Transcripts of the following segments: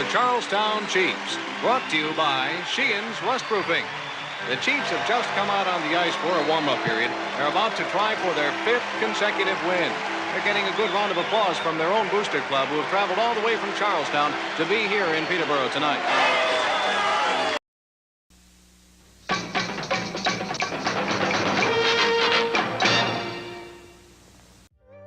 the Charlestown Chiefs, brought to you by Sheehan's Rustproofing. The Chiefs have just come out on the ice for a warm-up period. They're about to try for their 5th consecutive win. They're getting a good round of applause from their own booster club, who have traveled all the way from Charlestown to be here in Peterborough tonight.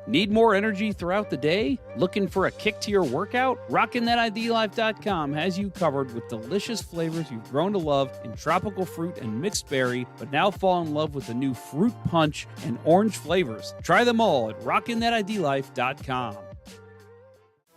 Need more energy throughout the day? Looking for a kick to your workout? RockinThatIDLife.com has you covered with delicious flavors you've grown to love in tropical fruit and mixed berry, but now fall in love with the new fruit punch and orange flavors. Try them all at RockinThatIDLife.com.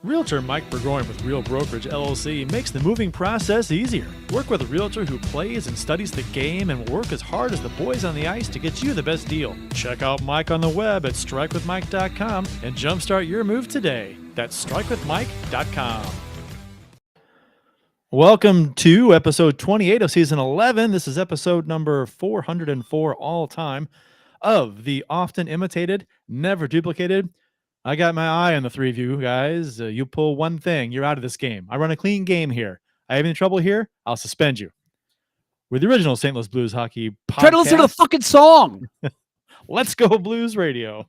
Realtor Mike Burgoyne with Real Brokerage LLC makes the moving process easier. Work with a realtor who plays and studies the game and will work as hard as the boys on the ice to get you the best deal. Check out Mike on the web at strikewithmike.com and jumpstart your move today. That's strikewithmike.com. Welcome to episode 28 of season 11. This is episode number 404 all time of the often imitated, never duplicated. I got my eye on the three of you guys. You pull one thing, you're out of this game. I run a clean game here. I have any trouble here, I'll suspend you. We're the original St. Louis Blues hockey podcast. Try to listen to the fucking song. Let's go Blues Radio.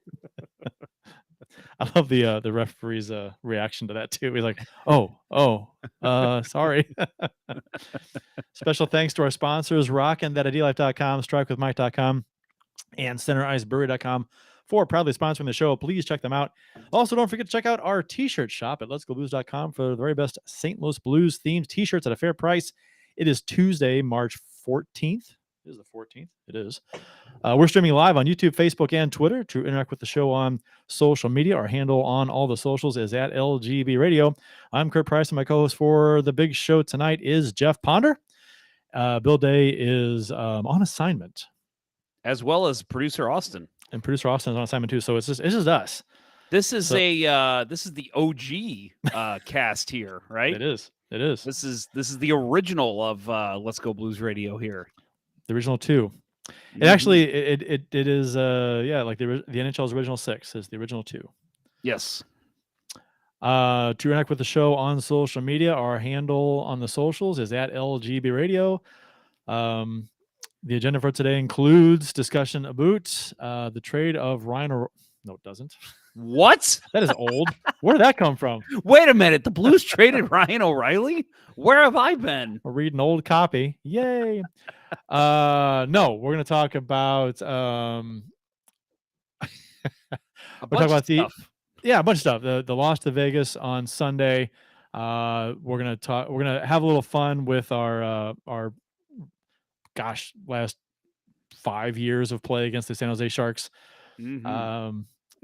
I love the referee's reaction to that too. He's like, sorry. Special thanks to our sponsors, RockinThatIDLife.com, StrikeWithMike.com, and CenterIceBrewery.com. for proudly sponsoring the show. Please check them out. Also, don't forget to check out our t-shirt shop at letsgoblues.com for the very best St. Louis Blues themed t-shirts at a fair price. It is Tuesday, March 14th. It is the 14th. It is. We're streaming live on YouTube, Facebook, and Twitter. To interact with the show on social media, our handle on all the socials is at LGB Radio. I'm Kurt Price, and my co-host for the big show tonight is Jeff Ponder. Bill Day is on assignment. As well as producer Austin. And producer Austin is on assignment too, so it's just us. This is the OG cast here, right? It is. This is the original of Let's Go Blues Radio here. The original 2. It actually it is like the NHL's original 6 is the original 2. Yes. To interact with the show on social media, our handle on the socials is at LGB Radio. The agenda for today includes discussion about the trade of Ryan. No, it doesn't. What? That is old. Where did that come from? Wait a minute. The Blues traded Ryan O'Reilly? Where have I been? We're reading old copy. Yay. No, we're going to talk about a bunch of stuff. A bunch of stuff. The loss to Vegas on Sunday. We're going to have a little fun with our last 5 years of play against the San Jose Sharks.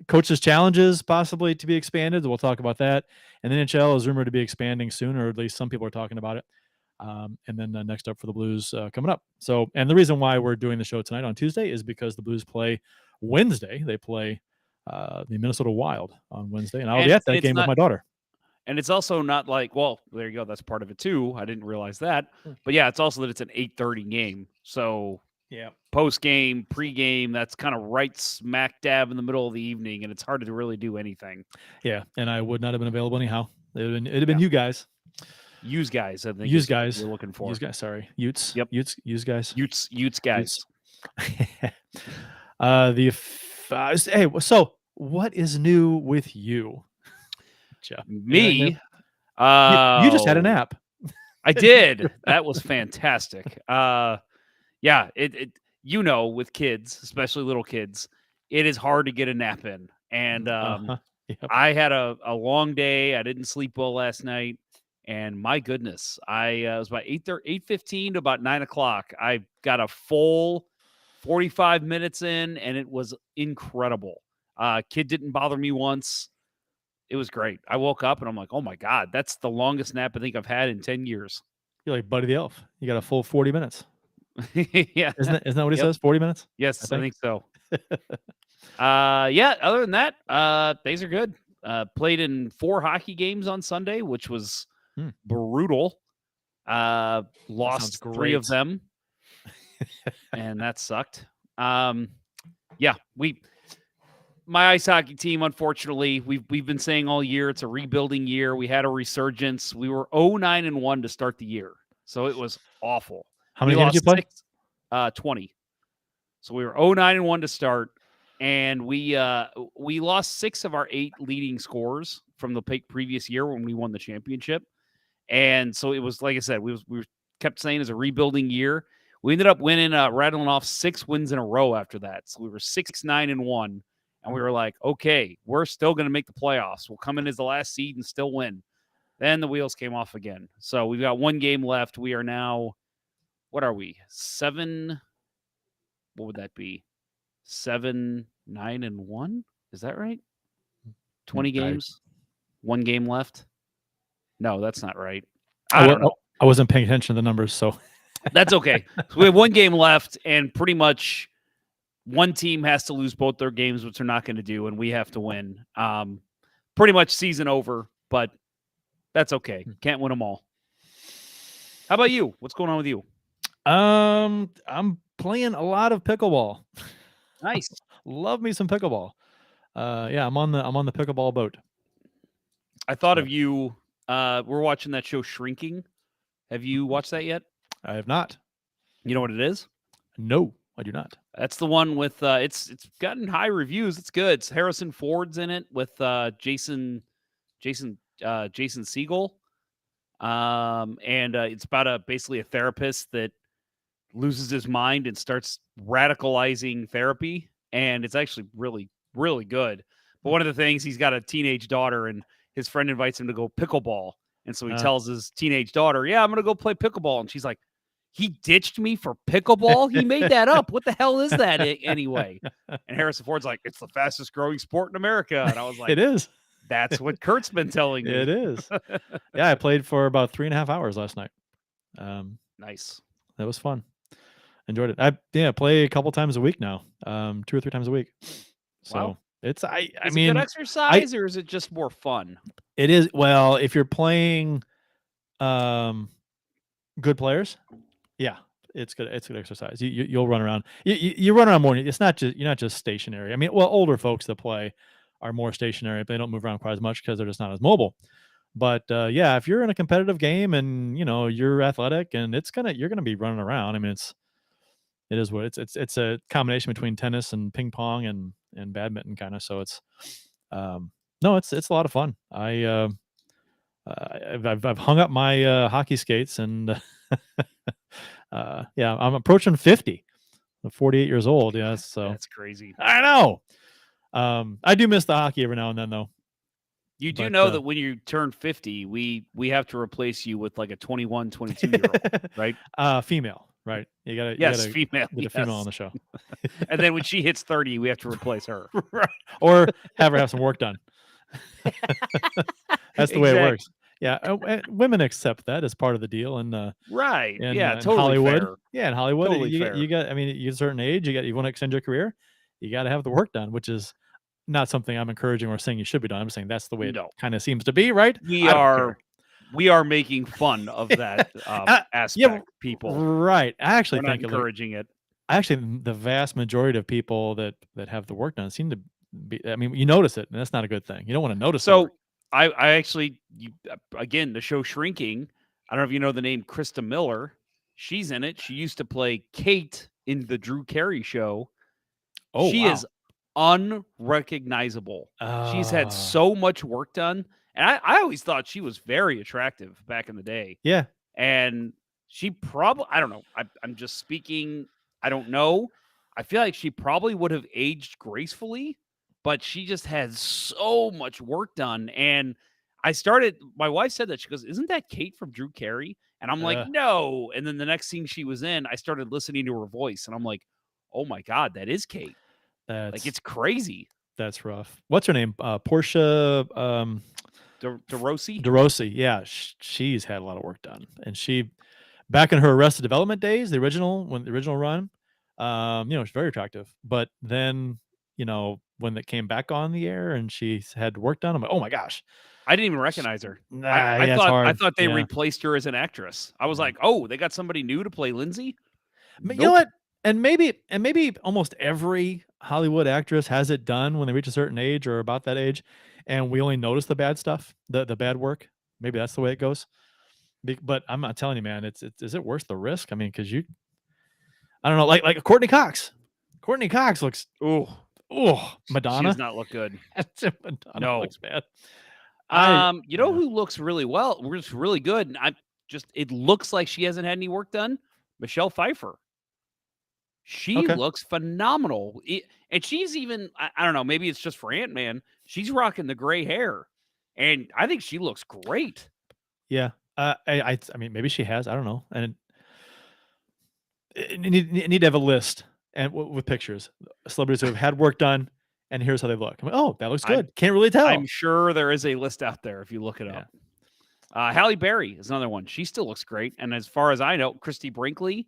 Coaches' challenges possibly to be expanded. We'll talk about that. And the NHL is rumored to be expanding soon, or at least some people are talking about it. And then next up for the Blues coming up. So, and the reason why we're doing the show tonight on Tuesday is because the Blues play Wednesday. They play the Minnesota Wild on Wednesday, and I'll be at that game with my daughter. And it's also not like, well, there you go. That's part of it too. I didn't realize that. But yeah, it's also that it's an 8:30 game. So yeah, post game, pre game, that's kind of right smack dab in the middle of the evening, and it's hard to really do anything. Yeah, and I would not have been available anyhow. It'd have been you guys. Use guys, I think. Use guys. You're looking for. Use guys. Sorry, Utes. Yep. Use guys. Utes guys. Hey, so what is new with you? Jeff. Me? You just had a nap. I did. That was fantastic. Yeah, with kids, especially little kids, it is hard to get a nap in. And yep. I had a long day. I didn't sleep well last night. And my goodness, it was about 8:15 to about 9 o'clock. I got a full 45 minutes in, and it was incredible. Kid didn't bother me once. It was great. I woke up and I'm like, oh my God, that's the longest nap I think I've had in 10 years. You're like Buddy the Elf. You got a full 40 minutes. Yeah. Isn't that what he says? 40 minutes? Yes, I think so. Yeah, other than that, things are good. Played in 4 hockey games on Sunday, which was brutal. Lost 3 of them. And that sucked. Yeah, my ice hockey team, unfortunately, we've been saying all year it's a rebuilding year. We had a resurgence. We were 0-9-1 to start the year, so it was awful. How many we games did you play? 20. So we were 0-9-1 to start, and we lost 6 of our 8 leading scorers from the previous year when we won the championship. And so it was, like I said, we kept saying it's a rebuilding year. We ended up winning, rattling off 6 wins in a row after that. So we were 6-9-1, and we were like, okay, we're still going to make the playoffs. We'll come in as the last seed and still win. Then the wheels came off again. So we've got 1 game left. We are now, what are we? 7. What would that be? 7-9-1? Is that right? 20 games, 1 game left. No, that's not right. I don't know. I wasn't paying attention to the numbers, so that's okay. So we have 1 game left, and pretty much one team has to lose both their games, which they're not going to do, and we have to win. Pretty much season over, but that's okay. Can't win them all. How about you? What's going on with you? I'm playing a lot of pickleball. Nice. Love me some pickleball. Yeah, I'm on the pickleball boat. I thought of you. We're watching that show Shrinking. Have you watched that yet? I have not. You know what it is? No, I do not. That's the one with it's gotten high reviews. It's good. It's Harrison Ford's in it with Jason Segel. And it's about basically a therapist that loses his mind and starts radicalizing therapy, and it's actually really, really good. But one of the things, he's got a teenage daughter, and his friend invites him to go pickleball. And so he tells his teenage daughter, yeah, I'm going to go play pickleball. And she's like, he ditched me for pickleball? He made that up. What the hell is that anyway? And Harrison Ford's like, it's the fastest growing sport in America. And I was like, it is. That's what Kurt's been telling me. It is. Yeah, I played for about 3.5 hours last night. Nice. That was fun. Enjoyed it. I play a couple times a week now. 2 or 3 times a week. So wow. It's I is mean, it good exercise or is it just more fun? It is. Well, if you're playing good players, yeah, it's good. It's good exercise. You'll run around. You run around more. It's not just, you're not just stationary. I mean, well, older folks that play are more stationary, but they don't move around quite as much because they're just not as mobile. But yeah, if you're in a competitive game and you're athletic and you're gonna be running around. I mean, it is what it's a combination between tennis and ping pong and badminton kind of. So it's no, it's a lot of fun. I've hung up my hockey skates and yeah, I'm approaching 50. I'm 48 years old. Yeah, so that's crazy. I know. I do miss the hockey every now and then, though. You do know that when you turn 50, we have to replace you with like a 21, 22-year-old, right? Female, right? You gotta female. Get a female on the show. And then when she hits 30, we have to replace her. Right. Or have her have some work done. That's the way it works. Yeah, women accept that as part of the deal, and right, in, yeah, in totally Hollywood, fair. Yeah, in Hollywood, totally you got. I mean, you get a certain age, you want to extend your career, you got to have the work done, which is not something I'm encouraging or saying you should be done. I'm saying that's the way it kind of seems to be, right? We are making fun of that aspect, people. Right. I actually think encouraging it. Actually, the vast majority of people that have the work done seem to be. I mean, you notice it, and that's not a good thing. You don't want to notice. So. I actually, again, the show Shrinking, I don't know if you know the name Krista Miller. She's in it. She used to play Kate in the Drew Carey show. Oh, she is unrecognizable. She's had so much work done. And I always thought she was very attractive back in the day. Yeah. And she probably, I don't know. I'm just speaking. I don't know. I feel like she probably would have aged gracefully. But she just had so much work done. And my wife said that. She goes, isn't that Kate from Drew Carey? And I'm like, no. And then the next scene she was in, I started listening to her voice. And I'm like, oh my God, that is Kate. Like, it's crazy. That's rough. What's her name? Portia DeRossi? DeRossi. Yeah, she's had a lot of work done. And she, back in her Arrested Development days, the original run, she's very attractive. But then, when it came back on the air and she had work done, I'm like, oh my gosh. I didn't even recognize her. I thought they replaced her as an actress. I was like, oh, they got somebody new to play Lindsay? Nope. You know what? And maybe almost every Hollywood actress has it done when they reach a certain age or about that age, and we only notice the bad stuff, the bad work. Maybe that's the way it goes. But I'm not telling you, man. Is it worth the risk? I mean, because I don't know, like Courtney Cox. Courtney Cox looks Madonna. She does not look good. Madonna looks bad. You know who looks really well, really good, and it looks like she hasn't had any work done? Michelle Pfeiffer. She looks phenomenal. And she's even, I don't know, maybe it's just for Ant-Man. She's rocking the gray hair. And I think she looks great. Yeah. I mean, maybe she has. I don't know. And need to have a list and with pictures, celebrities who have had work done, and here's how they look. I'm like, oh, that looks good. Can't really tell. I'm sure there is a list out there if you look it up. Halle Berry is another one. She still looks great. And as far as I know, Christy Brinkley,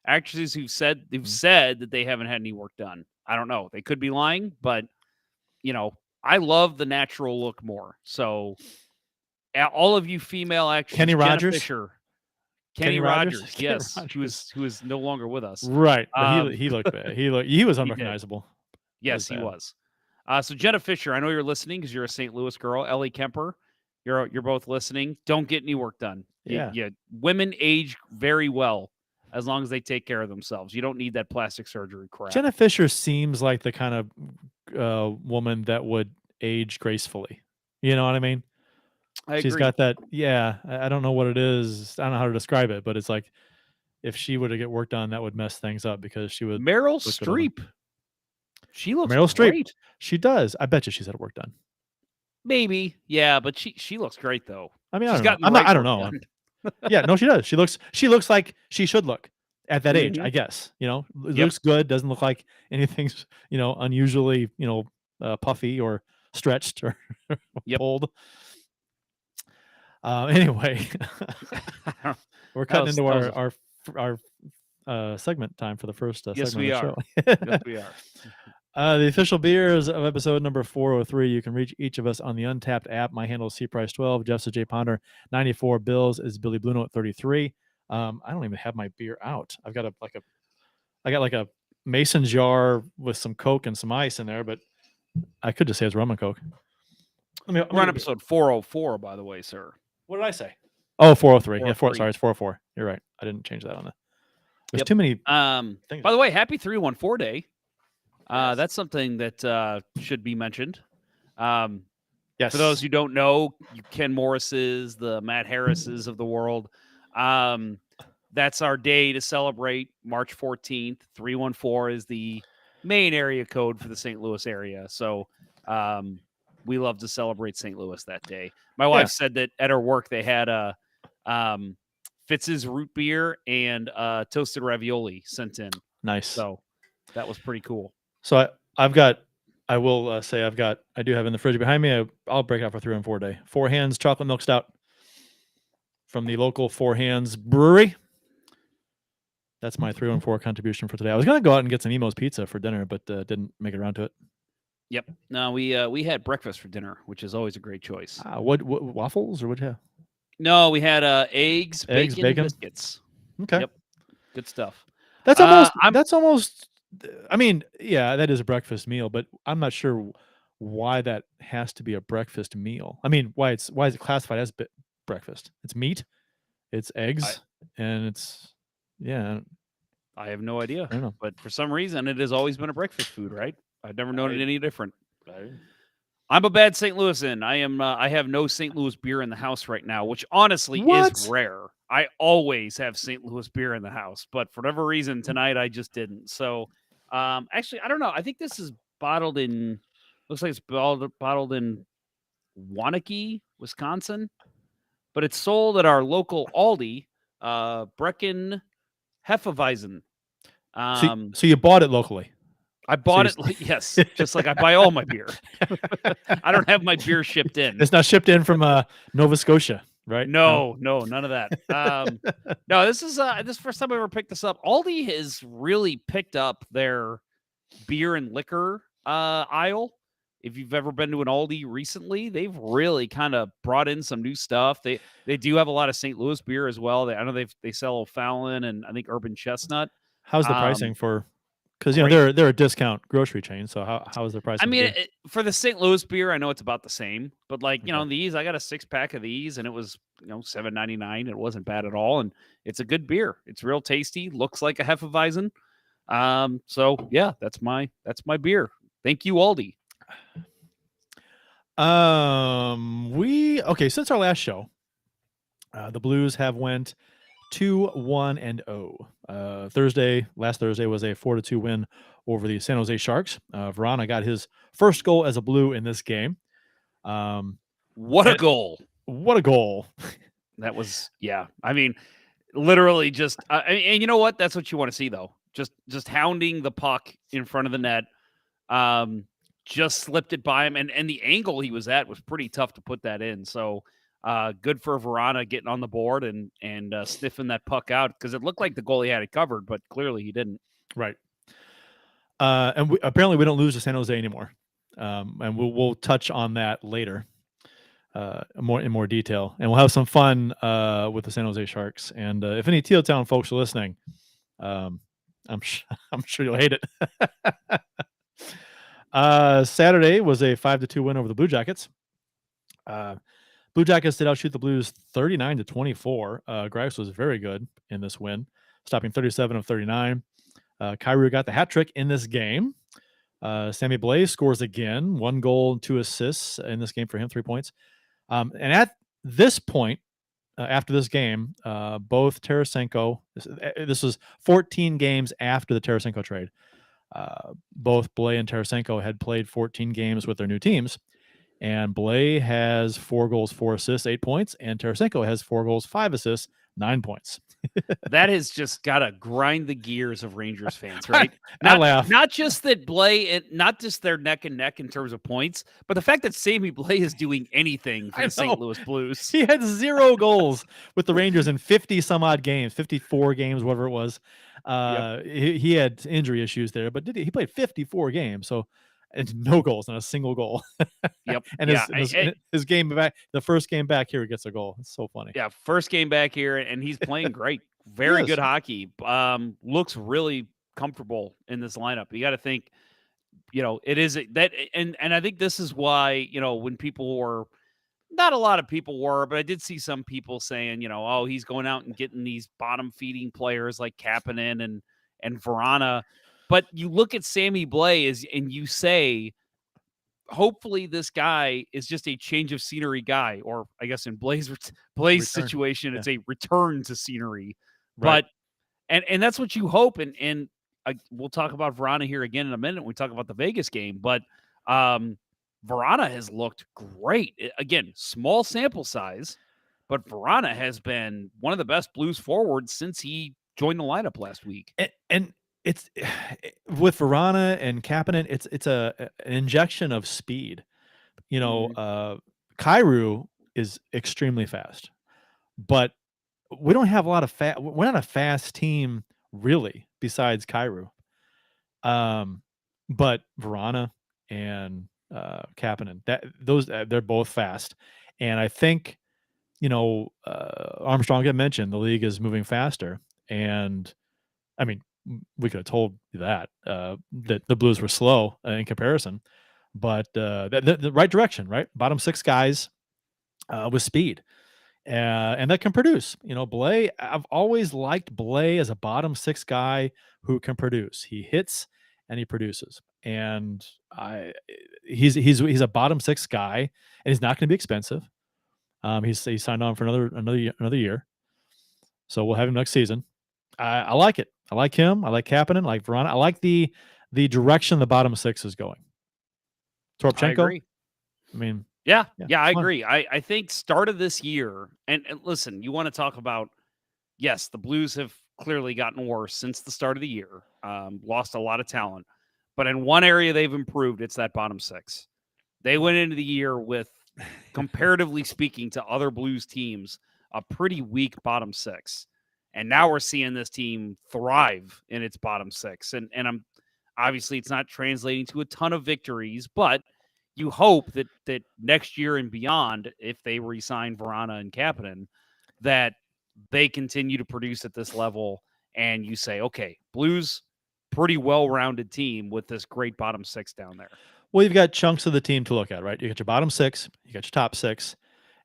actresses who've said that they haven't had any work done. I don't know. They could be lying, but I love the natural look more. So all of you female actresses, Kenny Rogers, Fisher, Kenny Rogers, yes, who is no longer with us. Right. But he looked bad. He was unrecognizable. Yes, he was. So Jenna Fisher, I know you're listening because you're a St. Louis girl. Ellie Kemper, you're both listening. Don't get any work done. Yeah. Women age very well as long as they take care of themselves. You don't need that plastic surgery crap. Jenna Fisher seems like the kind of woman that would age gracefully. You know what I mean? She's got that. Yeah. I don't know what it is. I don't know how to describe it, but it's like if she were to get work done, that would mess things up because she would. Meryl Streep. She looks Meryl great. Streep. She does. I bet you she's had work done. Maybe. Yeah, but she looks great though. I mean, I don't know. Yeah, no, she does. She looks like she should look at that age, I guess. Looks good, doesn't look like anything's, unusually, puffy or stretched or pulled. Anyway, we're cutting into our segment time for the first segment of the show. Yes, we are. The official beers of episode number 403. You can reach each of us on the Untapped app. My handle is CPrice12. Jeff's is J Ponder 94. Bill's is Billy Blue Note 33. I don't even have my beer out. I got like a mason jar with some Coke and some ice in there, but I could just say it's rum and Coke. We're on episode 404, by the way, sir. What did I say? Oh, 403. Yeah, sorry, it's 404. You're right. I didn't change that on the. There's too many things. By the way, happy 314 day. That's something that should be mentioned. Yes. For those who don't know, Ken Morris's, the Matt Harris's of the world. That's our day to celebrate March 14th. 314 is the main area code for the St. Louis area. So we love to celebrate St. Louis that day. My wife said that at her work they had a Fitz's root beer and toasted ravioli sent in. Nice. So that was pretty cool. So I do have in the fridge behind me. I'll break out for 314 day. Four Hands chocolate milk stout from the local Four Hands brewery. That's my 314 contribution for today. I was going to go out and get some Emo's pizza for dinner, but didn't make it around to it. Yep. No, we had breakfast for dinner, which is always a great choice. What waffles or what you have? No, we had eggs, bacon, and biscuits. Okay. Yep. Good stuff. That's almost. I mean, yeah, that is a breakfast meal, but I'm not sure why that has to be a breakfast meal. I mean, why is it classified as breakfast? It's meat, it's eggs, and it's I have no idea. I don't know, but for some reason, it has always been a breakfast food, right? I've never known it any different. I'm a bad St. Louisan. I have no St. Louis beer in the house right now, which honestly is rare. I always have St. Louis beer in the house, but for whatever reason tonight I just didn't. So, actually, I don't know. I think this is bottled in. Looks like it's bottled in Waunakee, Wisconsin, but it's sold at our local Aldi, Brecken Hefeweizen. So you bought it locally. I bought it, yes, just like I buy all my beer. I don't have my beer shipped in. It's not shipped in from Nova Scotia, right? No, none of that. No, this is this first time I ever picked this up. Aldi has really picked up their beer and liquor aisle. If you've ever been to an Aldi recently, they've really kind of brought in some new stuff. They do have a lot of St. Louis beer as well. I know they sell O'Fallon and I think Urban Chestnut. How's the pricing for Because they're a discount grocery chain, so how is their price? I mean, for the St. Louis beer, I know it's about the same, but like Okay. these, I got a 6-pack of these, and it was $7.99. It wasn't bad at all, and it's a good beer. It's real tasty. Looks like a Hefeweizen. So yeah, that's my beer. Thank you, Aldi. Since our last show, the Blues have went 2-1-0. Last Thursday was a 4-2 win over the San Jose Sharks. Vrana got his first goal as a Blue in this game. What a goal! What a goal! That was, yeah. I mean, literally just, and you know what? That's what you want to see, though. Just hounding the puck in front of the net. Just slipped it by him, and the angle he was at was pretty tough to put that in. So, good for Vrana getting on the board and sniffing that puck out, because it looked like the goalie had it covered, but clearly he didn't. Right. And apparently we don't lose to San Jose anymore. And we'll touch on that later, in more detail, and we'll have some fun with the San Jose Sharks. And if any Teal Town folks are listening, I'm sure you'll hate it. Saturday was a 5-2 win over the Blue Jackets. Blue Jackets did outshoot the Blues 39-24. Grice was very good in this win, stopping 37 of 39. Kyou got the hat trick in this game. Sammy Blais scores again, 1 goal and 2 assists in this game for him, 3 points. And at this point, after this game, both Tarasenko, this was 14 games after the Tarasenko trade. Both Blais and Tarasenko had played 14 games with their new teams. And Blais has 4 goals, 4 assists, 8 points. And Tarasenko has 4 goals, 5 assists, 9 points. That has just got to grind the gears of Rangers fans, right? I laugh. Not just that Blais, not just their neck and neck in terms of points, but the fact that Sammy Blais is doing anything for the St. Louis Blues. He had 0 goals with the Rangers in 50 some odd games, 54 games, whatever it was. He had injury issues there, but he played 54 games, so and no goals, not a single goal. Yep. And his game back, the first game back here, he gets a goal. It's so funny. Yeah, first game back here, and he's playing great. Very good hockey. Looks really comfortable in this lineup. You got to think, it is that, and I think this is why, when people were, not a lot of people were, but I did see some people saying, oh, he's going out and getting these bottom feeding players like Kapanen and Vrana. But you look at Sammy Blais and you say, hopefully this guy is just a change of scenery guy, or I guess in Blais' situation, it's a return to scenery. Right. But and that's what you hope. And we'll talk about Vrana here again in a minute when we talk about the Vegas game. But Vrana has looked great. Again, small sample size, but Vrana has been one of the best Blues forwards since he joined the lineup last week. And it's with Vrana and Kapanen, it's an injection of speed. Kyou is extremely fast, but we don't have a lot of we're not a fast team really besides Kyou. But Vrana and Kapanen, they're both fast, and I think Armstrong had mentioned the league is moving faster, and I mean, we could have told you that the Blues were slow in comparison, but the right direction, right? Bottom 6 guys with speed, and that can produce. Blais, I've always liked Blais as a bottom 6 guy who can produce. He hits and he produces, and he's a bottom 6 guy, and he's not going to be expensive. He signed on for another year, so we'll have him next season. I like it. I like him. I like Kapanen. I like Vrana. I like the direction the bottom 6 is going. Toropchenko. I agree. I mean, yeah, I agree. I think start of this year, and listen, you want to talk about, yes, the Blues have clearly gotten worse since the start of the year, lost a lot of talent, but in one area they've improved, it's that bottom 6. They went into the year with, comparatively speaking to other Blues teams, a pretty weak bottom 6. And now we're seeing this team thrive in its bottom 6. And I'm obviously it's not translating to a ton of victories, but you hope that next year and beyond, if they re-sign Vrana and Kapanen, that they continue to produce at this level. And you say, okay, Blues pretty well-rounded team with this great bottom six down there. Well, you've got chunks of the team to look at, right? You got your bottom six, you got your top six,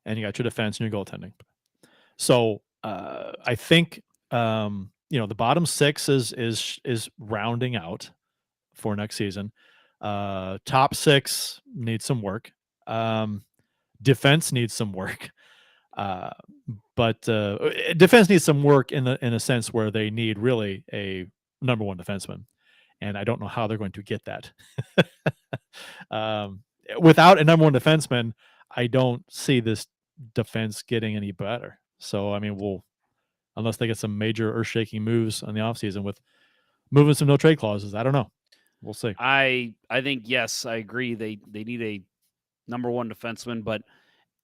and you got your defense and your goaltending. So I think the bottom six is rounding out for next season. Top six needs some work. Defense needs some work. But defense needs some work in a sense where they need really a number one defenseman, and I don't know how they're going to get that. Without a number one defenseman, I don't see this defense getting any better. So I mean, unless they get some major earth-shaking moves on the offseason with moving some no trade clauses, I don't know. We'll see. I think yes, I agree. They need a number one defenseman, but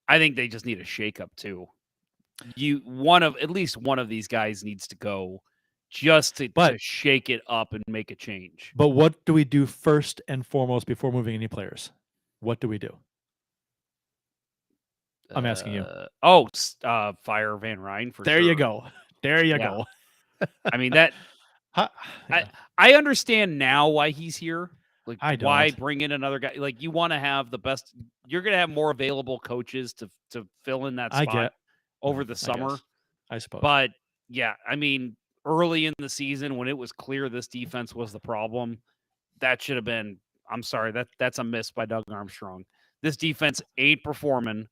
I think they just need a shakeup too. At least one of these guys needs to go just to shake it up and make a change. But what do we do first and foremost before moving any players? What do we do? I'm asking you. Fire Van Ryn for there sure. You go. There you go. I mean that. I understand now why he's here. Like, why bring in another guy? Like, you want to have the best. You're going to have more available coaches to fill in that spot over the summer, I suppose. But yeah, I mean, early in the season when it was clear this defense was the problem, that should have been. I'm sorry, that's a miss by Doug Armstrong. This defense ain't performing.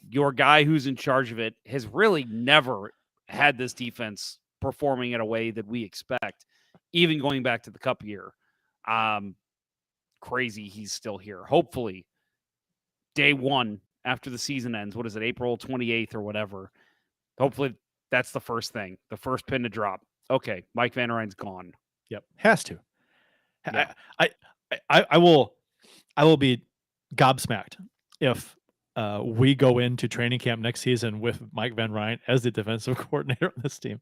Your guy who's in charge of it has really never had this defense performing in a way that we expect, even going back to the Cup year. Crazy he's still here. Hopefully, day one after the season ends, what is it, April 28th or whatever? Hopefully that's the first thing, the first pin to drop. Okay, Mike Van Ryn's gone. Yep, has to. Yeah. I will be gobsmacked if we go into training camp next season with Mike Van Ryn as the defensive coordinator on this team.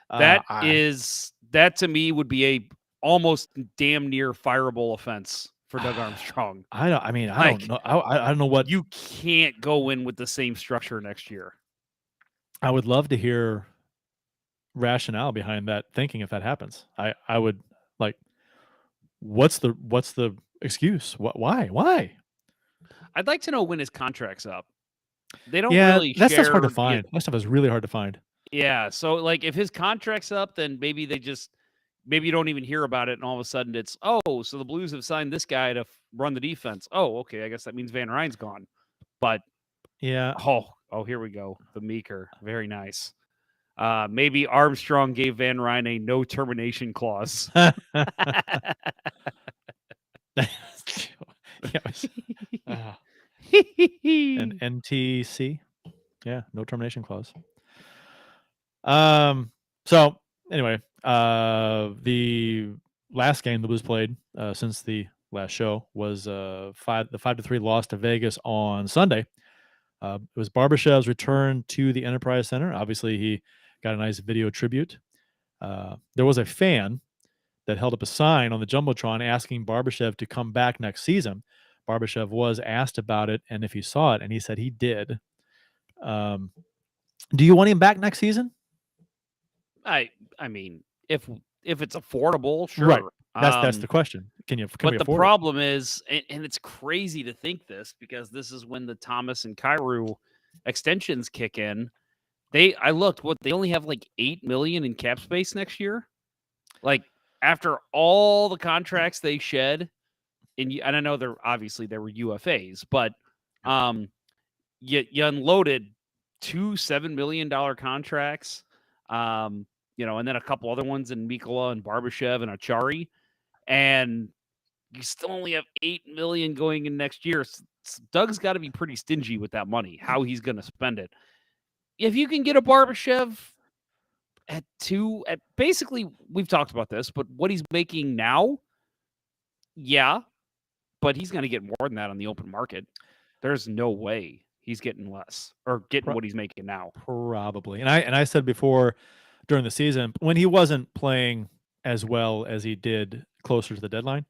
That to me would be a almost damn near fireable offense for Doug Armstrong. I don't know. I don't know what you can't go in with the same structure next year. I would love to hear rationale behind that thinking if that happens. I would like. What's the excuse? Why? I'd like to know when his contract's up. They don't really share. That stuff's hard to find. That stuff is really hard to find. Yeah, so like if his contract's up, then maybe you don't even hear about it, and all of a sudden it's, so the Blues have signed this guy to run the defense. Oh, okay, I guess that means Van Ryn's gone. But yeah, here we go. The Meeker, very nice. Maybe Armstrong gave Van Ryn a no termination clause. An NTC, no termination clause. So anyway, the last game the Blues played since the last show was the 5-3 loss to Vegas on Sunday. It was Barbashev's return to the Enterprise Center. Obviously, he got a nice video tribute. There was a fan that held up a sign on the Jumbotron asking Barbashev to come back next season. Barbashev was asked about it and if he saw it, and he said he did. Do you want him back next season? I mean, if it's affordable, sure. Right. That's the question. Can we afford it? Problem is, and it's crazy to think this because this is when the Thomas and Kyou extensions kick in. I looked, they only have like $8 million in cap space next year. Like after all the contracts they shed, and I know there were UFAs, but you unloaded 2 $7 million contracts. And then a couple other ones in Mikkola and Barbashev and Achari, and you still only have $8 million going in next year. Doug's got to be pretty stingy with that money, how he's going to spend it. If you can get a Barbashev at basically, we've talked about this, but what he's making now, yeah, but he's going to get more than that on the open market. There's no way he's getting less or getting what he's making now. Probably. And I said before during the season, when he wasn't playing as well as he did closer to the deadline,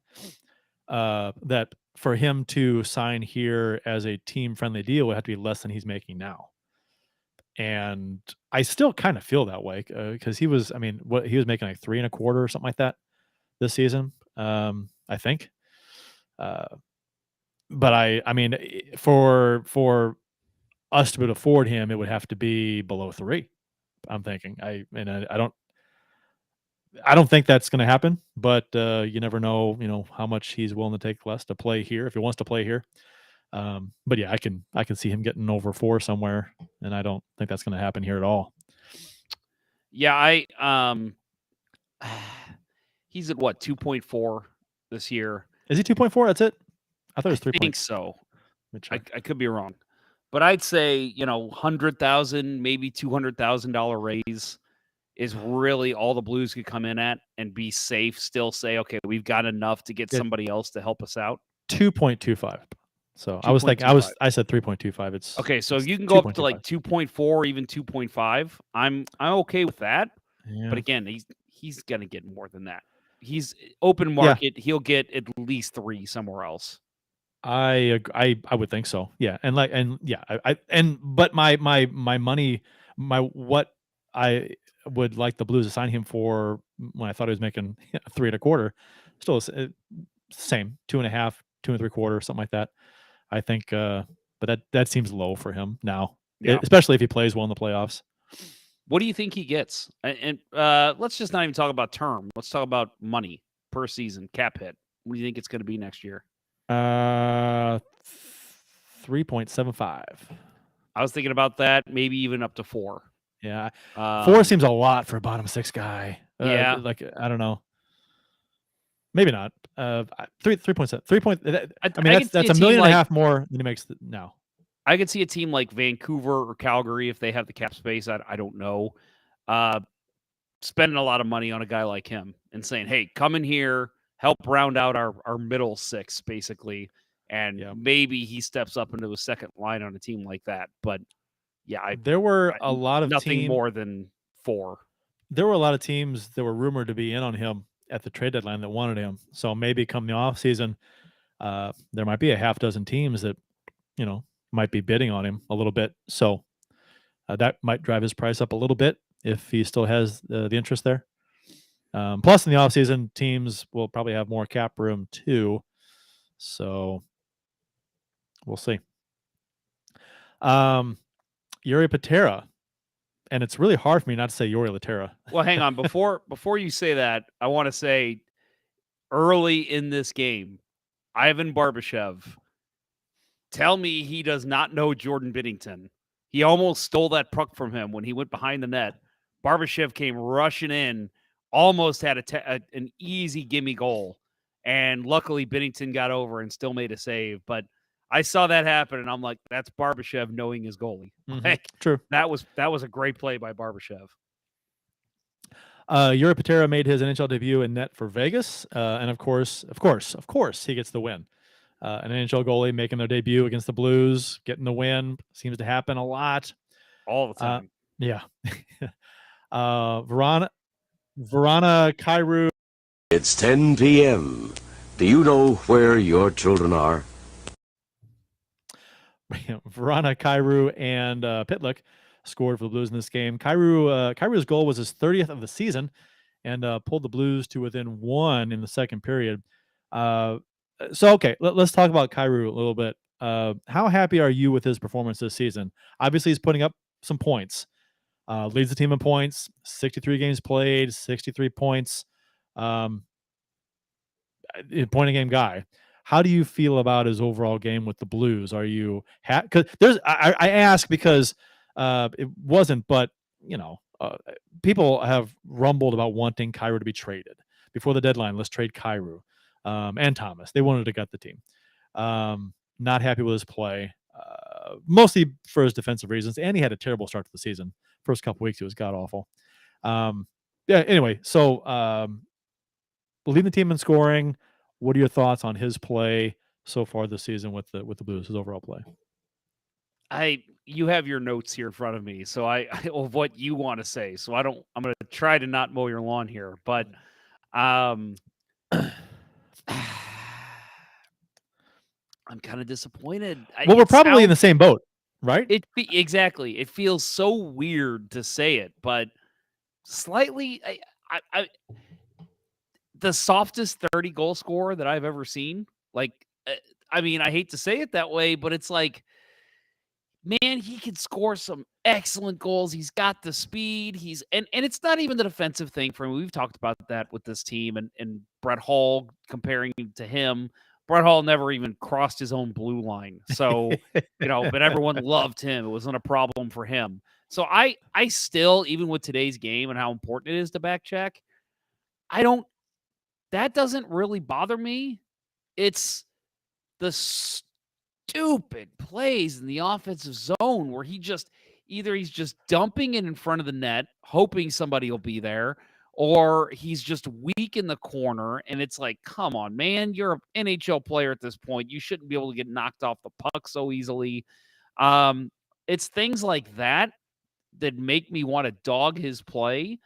that for him to sign here as a team-friendly deal would have to be less than he's making now. And I still kind of feel that way because he was making like 3 1/4 or something like that this season. I think. But I mean, for us to afford him, it would have to be below 3. I'm thinking. I don't think that's going to happen. But you never know. How much he's willing to take less to play here if he wants to play here. But yeah, I can see him getting over 4 somewhere, and I don't think that's going to happen here at all. Yeah, he's at what 2.4 this year. Is he 2.4? That's it. I thought it was 3. I think so. I could be wrong, but I'd say $100,000, maybe $200,000 raise is really all the Blues could come in at and be safe. Still say, okay, we've got enough to get somebody else to help us out. 2.25. So I said 3.25. It's okay. So if you can go up to like 2.4, even 2.5, I'm okay with that. Yeah. But again, he's gonna get more than that. He's open market. Yeah. He'll get at least 3 somewhere else. I would think so. Yeah. But my money, what I would like the Blues to sign him for when I thought he was making 3 1/4, still same 2.5, 2 3/4, something like that. I think, but that seems low for him now, especially if he plays well in the playoffs. What do you think he gets? And let's just not even talk about term. Let's talk about money per season, cap hit. What do you think it's going to be next year? 3.75. I was thinking about that, maybe even up to 4. Yeah, 4 seems a lot for a bottom 6 guy. Yeah, like I don't know. Maybe not. 3.7. 3. I mean, that's $1.5 million more than he makes now. I could see a team like Vancouver or Calgary, if they have the cap space. I don't know. Spending a lot of money on a guy like him and saying, "Hey, come in here, help round out our middle 6, basically." And maybe he steps up into a second line on a team like that. But yeah, there were a lot of nothing more than 4. There were a lot of teams that were rumored to be in on him at the trade deadline that wanted him. So maybe come the offseason, there might be a half dozen teams that might be bidding on him a little bit. So that might drive his price up a little bit if he still has the interest there. Plus, in the offseason, teams will probably have more cap room too. So we'll see. Jiri Patera, and it's really hard for me not to say Jori Lehtera. Well, hang on. Before you say that, I want to say early in this game, Ivan Barbashev, tell me he does not know Jordan Binnington. He almost stole that puck from him when he went behind the net. Barbashev came rushing in, almost had an easy gimme goal. And luckily, Binnington got over and still made a save. But I saw that happen, and I'm like, that's Barbashev knowing his goalie. Mm-hmm. True. That was a great play by Barbashev. Jiri Patera made his NHL debut in net for Vegas. And of course, he gets the win. An NHL goalie making their debut against the Blues, getting the win, seems to happen a lot. All the time. Yeah. Verona Kyou. It's 10 p.m. Do you know where your children are? Verona Kyou and Pitlick scored for the Blues in this game. Kyrou's goal was his 30th of the season and pulled the Blues to within 1 in the second period. So, okay, let's talk about Kyou a little bit. How happy are you with his performance this season? Obviously, he's putting up some points. Leads the team in points, 63 games played, 63 points. Point-a-game guy. How do you feel about his overall game with the Blues? Are you because I ask because it wasn't, but people have rumbled about wanting Kyou to be traded before the deadline. Let's trade Kyou and Thomas. They wanted to gut the team. Not happy with his play, mostly for his defensive reasons, and he had a terrible start to the season. First couple weeks, he was god awful. Anyway, so leading the team in scoring. What are your thoughts on his play so far this season with the Blues? His overall play. You have your notes here in front of me, so I of what you want to say. So I'm going to try to not mow your lawn here, but I'm kind of disappointed. Well, we're probably in the same boat, right? Exactly. It feels so weird to say it, but slightly. the softest 30 goal scorer that I've ever seen. Like, I mean, I hate to say it that way, but it's like, man, he can score some excellent goals. He's got the speed. And it's not even the defensive thing for him. We've talked about that with this team and Brett Hull comparing to him. Brett Hull never even crossed his own blue line. So, but everyone loved him. It wasn't a problem for him. So I still, even with today's game and how important it is to back check, that doesn't really bother me. It's the stupid plays in the offensive zone where he's just dumping it in front of the net, hoping somebody will be there, or he's just weak in the corner. And it's like, come on, man, you're an NHL player at this point. You shouldn't be able to get knocked off the puck so easily. It's things like that make me want to dog his play.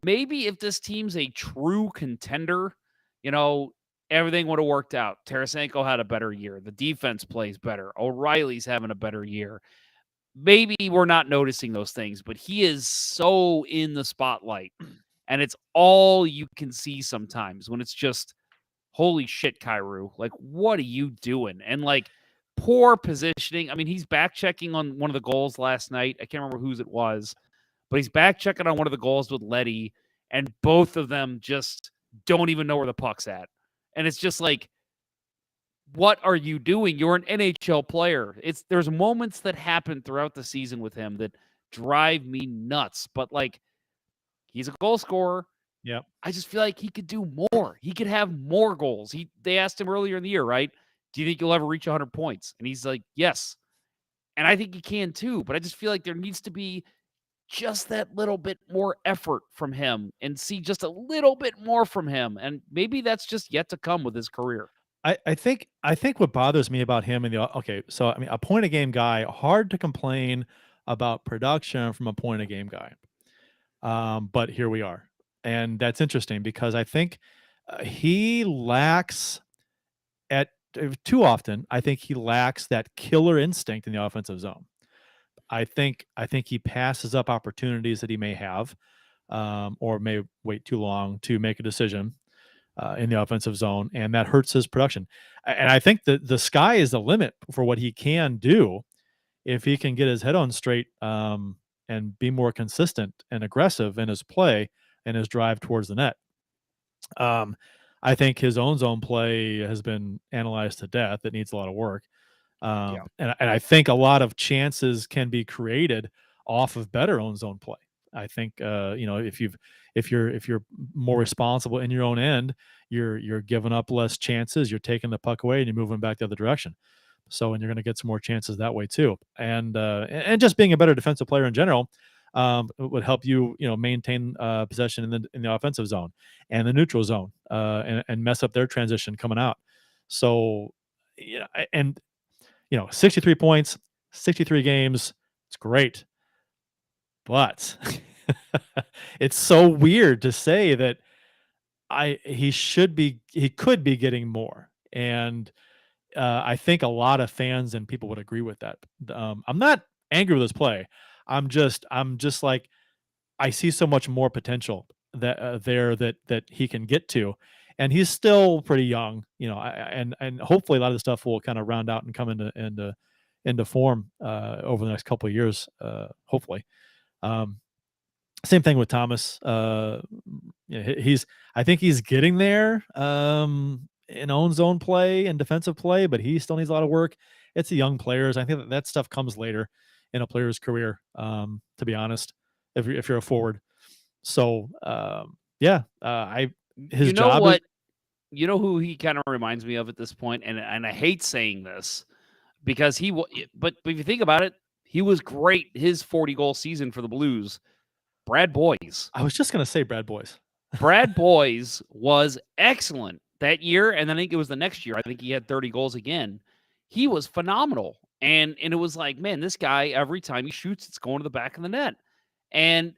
Maybe if this team's a true contender, everything would have worked out. Tarasenko had a better year. The defense plays better. O'Reilly's having a better year. Maybe we're not noticing those things, but he is so in the spotlight. And it's all you can see sometimes when it's just, holy shit, Kyou. Like, what are you doing? And, like, poor positioning. I mean, he's back-checking on one of the goals last night. I can't remember whose it was. But he's back-checking on one of the goals with Leddy, and both of them just don't even know where the puck's at. And it's just like, what are you doing? You're an NHL player. There's moments that happen throughout the season with him that drive me nuts. But, like, he's a goal scorer. Yep. I just feel like he could do more. He could have more goals. They asked him earlier in the year, right? Do you think you'll ever reach 100 points? And he's like, yes. And I think he can too. But I just feel like there needs to be just that little bit more effort from him and see just a little bit more from him. And maybe that's just yet to come with his career. I think what bothers me about him so I mean, a point a game guy, hard to complain about production from a point a game guy. But here we are. And that's interesting because I think he lacks too often. I think he lacks that killer instinct in the offensive zone. I think he passes up opportunities that he may have, or may wait too long to make a decision in the offensive zone, and that hurts his production. And I think the sky is the limit for what he can do if he can get his head on straight and be more consistent and aggressive in his play and his drive towards the net. I think his own zone play has been analyzed to death. It needs a lot of work. And I think a lot of can be created off of better own zone play. I think if you're more responsible in your own end, you're giving up less chances. You're taking the puck away and you're moving back the other direction. So, and you're going to get some more chances that way too. And just being a better defensive player in general would help you maintain possession in the offensive zone and the neutral zone and mess up their transition coming out. So, 63 points, 63 games. It's great. But it's so weird to say that he could be getting more. And I think a lot of fans and people would agree with that. I'm not angry with his play. I'm just like, I see so much more potential that he can get to. And he's still pretty young, and hopefully a lot of the stuff will kind of round out and come into form over the next couple of years, hopefully. Same thing with Thomas. I think he's getting there in own zone play and defensive play, but he still needs a lot of work. It's the young players. I think that stuff comes later in a player's career, to be honest, if you're a forward. So, his job. You know who he kind of reminds me of at this point, and I hate saying this because but if you think about it, he was great his 40-goal season for the Blues. Brad Boyes. I was just going to say Brad Boyes. Brad Boyes was excellent that year, and I think it was the next year. I think he had 30 goals again. He was phenomenal, and it was like, man, this guy, every time he shoots, it's going to the back of the net, and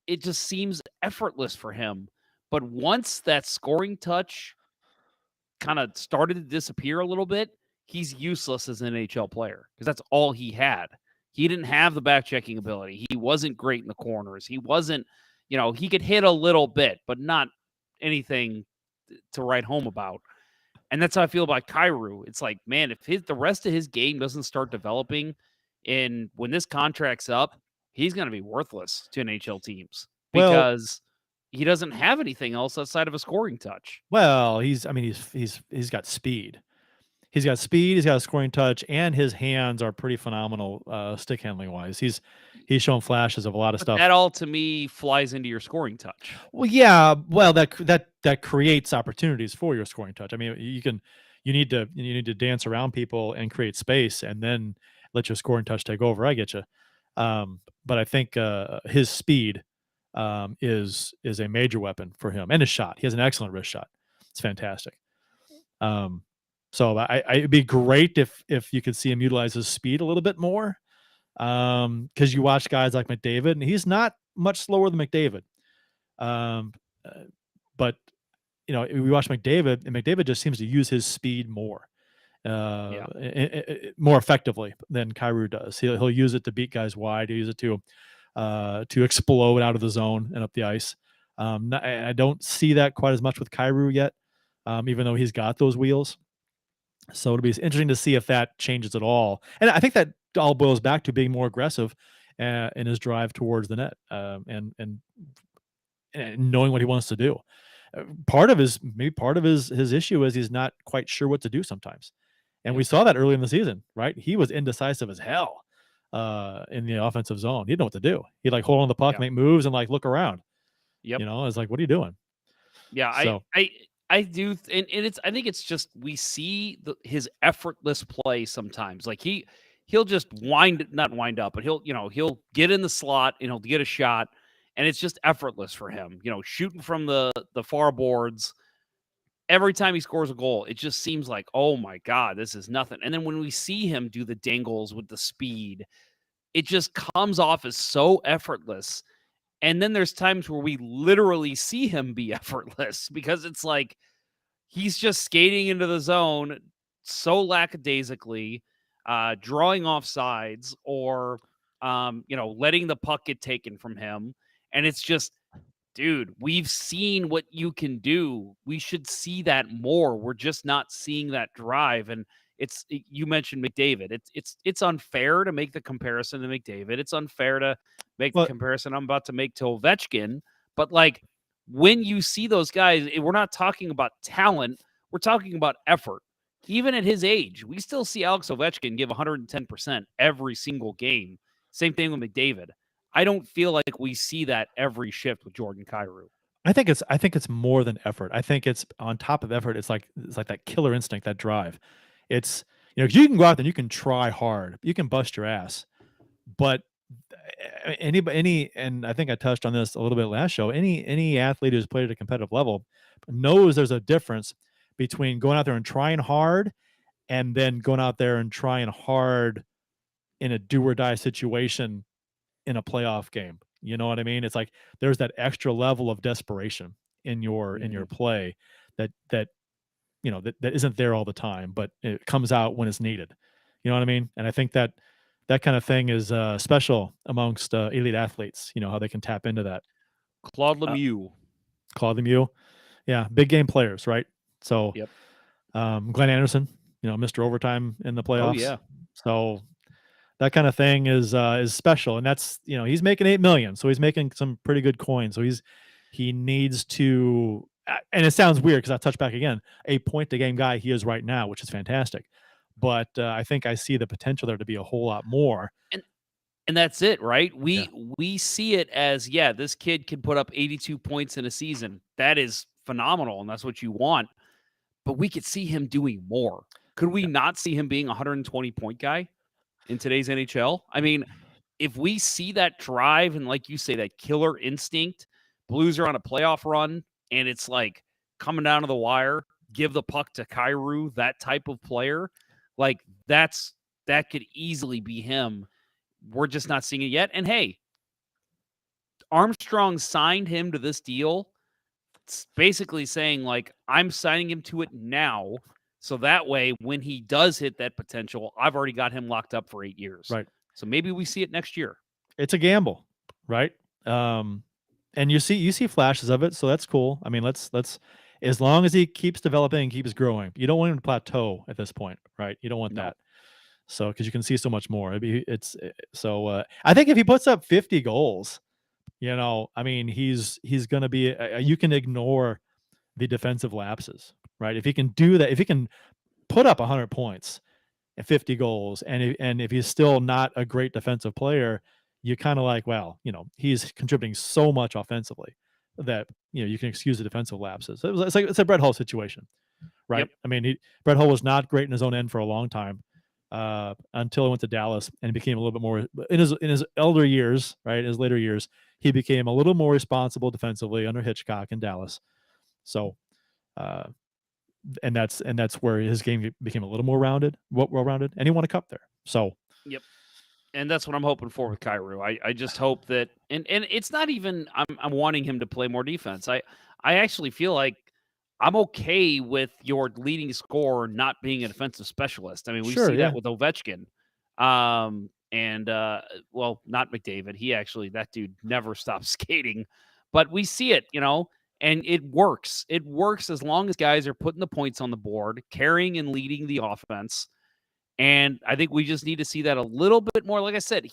it just seems effortless for him. But once that scoring touch kind of started to disappear a little bit, he's useless as an NHL player because that's all he had. He didn't have the back-checking ability. He wasn't great in the corners. He wasn't, he could hit a little bit, but not anything to write home about. And that's how I feel about Kyou. It's like, man, if the rest of his game doesn't start developing, and when this contract's up, he's going to be worthless to NHL teams because he doesn't have anything else outside of a scoring touch. Well, he's got speed. He's got speed, he's got a scoring touch, and his hands are pretty phenomenal stick handling wise. He's shown flashes of a lot of stuff. That all to me flies into your scoring touch. Well, yeah, well that creates opportunities for your scoring touch. I mean, you need to dance around people and create space, and then let your scoring touch take over. I get you, but I think his speed is a major weapon for him, and his shot. He has an excellent wrist shot. It's fantastic. So it'd be great if you could see him utilize his speed a little bit more, because you watch guys like McDavid, and he's not much slower than McDavid. But we watch McDavid, and McDavid just seems to use his speed more, more effectively than Kyou does. He'll use it to beat guys wide. He'll use it to explode out of the zone and up the ice. I don't see that quite as much with Kyou yet, even though he's got those wheels. So it'll be interesting to see if that changes at all. And I think that all boils back to being more aggressive in his drive towards the net, and knowing what he wants to do. Part of his issue is he's not quite sure what to do sometimes. And we saw that early in the season, right? He was indecisive as hell in the offensive zone. He didn't know what to do. He'd like hold on the puck, make moves, and like look around. Yep. It's like, what are you doing? Yeah, So, I do, and I think it's just we see his effortless play sometimes. Like he'll just not wind up, but he'll get in the slot and he'll get a shot, and it's just effortless for him. Shooting from the far boards. Every time he scores a goal, it just seems like, oh my God, this is nothing. And then when we see him do the dangles with the speed, it just comes off as so effortless. And then there's times where we literally see him be effortless because it's like he's just skating into the zone so lackadaisically, drawing off sides or, letting the puck get taken from him. And it's just, dude, we've seen what you can do. We should see that more. We're just not seeing that drive. And you mentioned McDavid. It's unfair to make the comparison to McDavid. It's unfair to make the comparison I'm about to make to Ovechkin. But like when you see those guys, we're not talking about talent. We're talking about effort. Even at his age, we still see Alex Ovechkin give 110% every single game. Same thing with McDavid. I don't feel like we see that every shift with Jordan Kyou. I think it's more than effort. I think it's on top of effort. It's like that killer instinct, that drive. It's you can go out there and you can try hard, you can bust your ass, but and I think I touched on this a little bit last show. Any athlete who's played at a competitive level knows there's a difference between going out there and trying hard and then going out there and trying hard in a do or die situation in a playoff game. You know what I mean? It's like there's that extra level of desperation in your play that isn't there all the time, but it comes out when it's needed. You know what I mean? And I think that kind of thing is special amongst elite athletes. How they can tap into that. Claude Lemieux. Yeah, big game players, right? So, yep. Glenn Anderson, Mr. Overtime in the playoffs. Oh yeah. So that kind of thing is special, and that's he's making $8 million, so he's making some pretty good coin. So he needs to, and it sounds weird because I touch back again, a point a game guy he is right now, which is fantastic. But I think I see the potential there to be a whole lot more. And that's it, right? We see it as this kid can put up 82 points in a season. That is phenomenal, and that's what you want. But we could see him doing more. Could we not see him being a 120 point guy in today's NHL? I mean, if we see that drive and, like you say, that killer instinct, Blues are on a playoff run, and it's like coming down to the wire, give the puck to Kyou, that type of player, like that could easily be him. We're just not seeing it yet. And hey, Armstrong signed him to this deal. It's basically saying, like, I'm signing him to it now. So that way, when he does hit that potential, I've already got him locked up for 8 years. Right. So maybe we see it next year. It's a gamble, right? and you see flashes of it, so that's cool. I mean, let's as long as he keeps developing and keeps growing, you don't want him to plateau at this point, right? You don't want that. So because you can see so much more. I think if he puts up 50 goals, I mean, he's going to be. You can ignore the defensive lapses, right? If he can do that, if he can put up 100 points and 50 goals, and if he's still not a great defensive player, you kind of like, well, he's contributing so much offensively that you can excuse the defensive lapses. It's a Brett Hull situation, right? Yep. I mean, Brett Hull was not great in his own end for a long time until he went to Dallas and became a little bit more in his elder years, right? In his later years, he became a little more responsible defensively under Hitchcock in Dallas. So, and that's where his game became a little more well-rounded, and he won a cup there. So, yep. And that's what I'm hoping for with Kyou. I just hope that, and it's not even I'm wanting him to play more defense. I actually feel like I'm okay with your leading scorer not being a defensive specialist. I mean, we see that with Ovechkin. And well, not McDavid. That dude never stops skating. But we see it, and it works. It works as long as guys are putting the points on the board, carrying and leading the offense. And I think we just need to see that a little bit more. Like I said,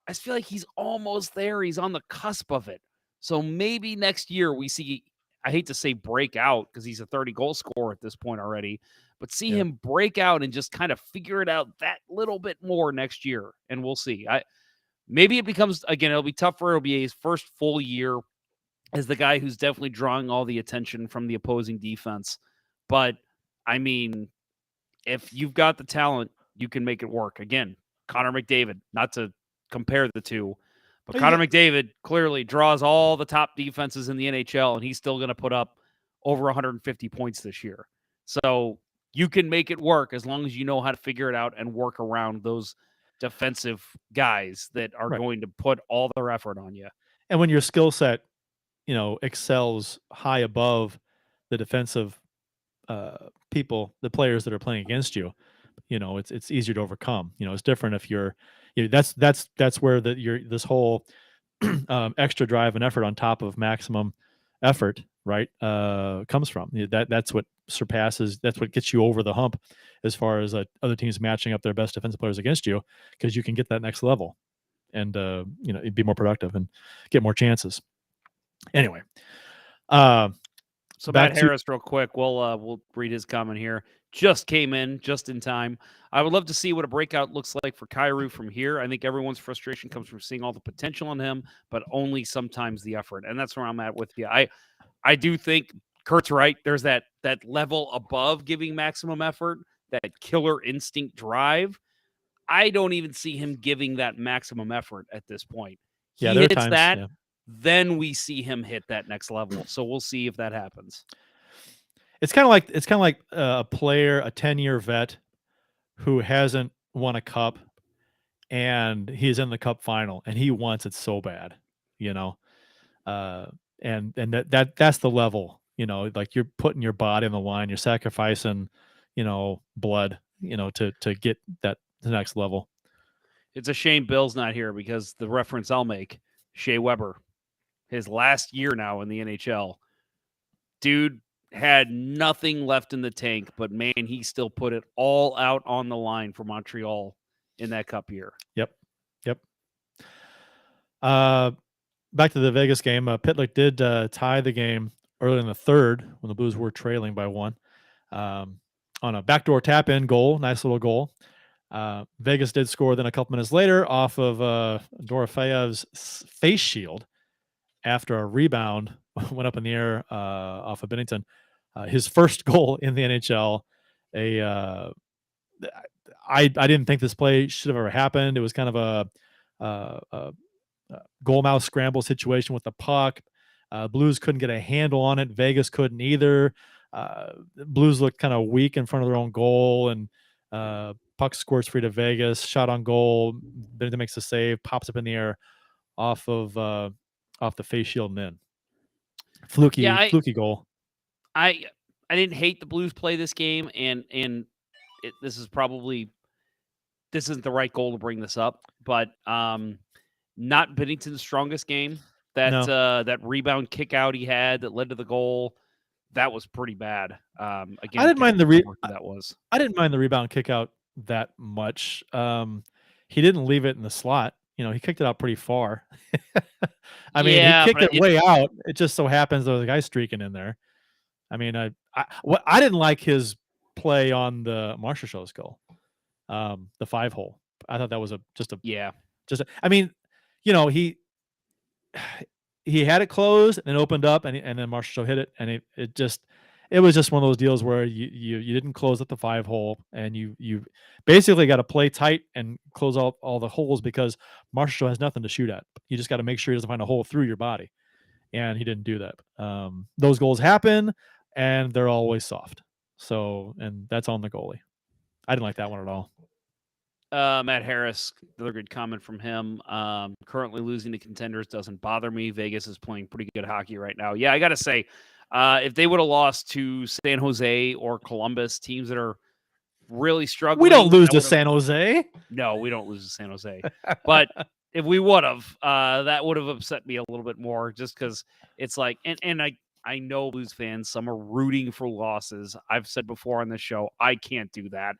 I feel like he's almost there. He's on the cusp of it. So maybe next year we see, I hate to say break out because he's a 30-goal scorer at this point already, but see him break out and just kind of figure it out that little bit more next year. And we'll see. Maybe it becomes, again, it'll be tougher. It'll be his first full year as the guy who's definitely drawing all the attention from the opposing defense. But I mean, if you've got the talent, you can make it work. Again, Connor McDavid, not to compare the two, but Connor McDavid clearly draws all the top defenses in the NHL, and he's still going to put up over 150 points this year. So you can make it work as long as you know how to figure it out and work around those defensive guys that are going to put all their effort on you. And when your skill set, excels high above the defensive people, the players that are playing against you, it's easier to overcome. It's different if you're, that's where this whole extra drive and effort on top of maximum effort, right, comes from. That's what that's what gets you over the hump as far as other teams matching up their best defensive players against you, because you can get that next level and be more productive and get more chances. Anyway, so Matt Harris, real quick, we'll read his comment here. Just came in just in time. I would love to see what a breakout looks like for Kyou from here. I think everyone's frustration comes from seeing all the potential in him, but only sometimes the effort. And that's where I'm at with you. I do think Kurt's right. There's that level above giving maximum effort, that killer instinct drive. I don't even see him giving that maximum effort at this point. He hits that. Yeah. Then we see him hit that next level. So we'll see if that happens. It's kind of like a player, a 10-year vet who hasn't won a cup, and he's in the cup final and he wants it so bad, and that's the level, like you're putting your body on the line, you're sacrificing, blood, to get that the next level. It's a shame Bill's not here, because the reference I'll make, Shea Weber, his last year now in the NHL, dude had nothing left in the tank, but man, he still put it all out on the line for Montreal in that cup year. Yep. Back to the Vegas game. Pitlick did tie the game early in the third when the Blues were trailing by 1 on a backdoor tap-in goal. Nice little goal. Vegas did score then a couple minutes later off of Dorofeyev's face shield after a rebound went up in the air off of Binnington. His first goal in the NHL. I didn't think this play should have ever happened. It was kind of a goal mouth scramble situation with the puck. Blues couldn't get a handle on it. Vegas couldn't either. Blues looked kind of weak in front of their own goal, and puck squirts free to Vegas. Shot on goal. Binnington makes the save. Pops up in the air off the face shield and in. Fluky goal. I didn't hate the Blues play this game, and this isn't the right goal to bring this up, but not Binnington's strongest game. That rebound kick out he had that led to the goal, that was pretty bad. Again, I didn't mind that was. I didn't mind the rebound kick out that much. He didn't leave it in the slot. He kicked it out pretty far. I mean, he kicked it way out. It just so happens there was a guy streaking in there. I mean, I didn't like his play on the Marshall's goal, the 5-hole. I thought that was I mean, he had it closed and it opened up, and then Marshall hit it, and it was just one of those deals where you didn't close up the 5-hole, and you basically got to play tight and close all the holes, because Marshall has nothing to shoot at. You just got to make sure he doesn't find a hole through your body, and he didn't do that. Those goals happen, and they're always soft. So, and that's on the goalie. I didn't like that one at all. Matt Harris, another good comment from him. Currently losing to contenders doesn't bother me. Vegas is playing pretty good hockey right now. Yeah, I got to say, if they would have lost to San Jose or Columbus, teams that are really struggling. We don't lose to San Jose. No, we don't lose to San Jose. But if we would have, that would have upset me a little bit more, just because it's like, and I know Blues fans, some are rooting for losses. I've said before on this show, I can't do that.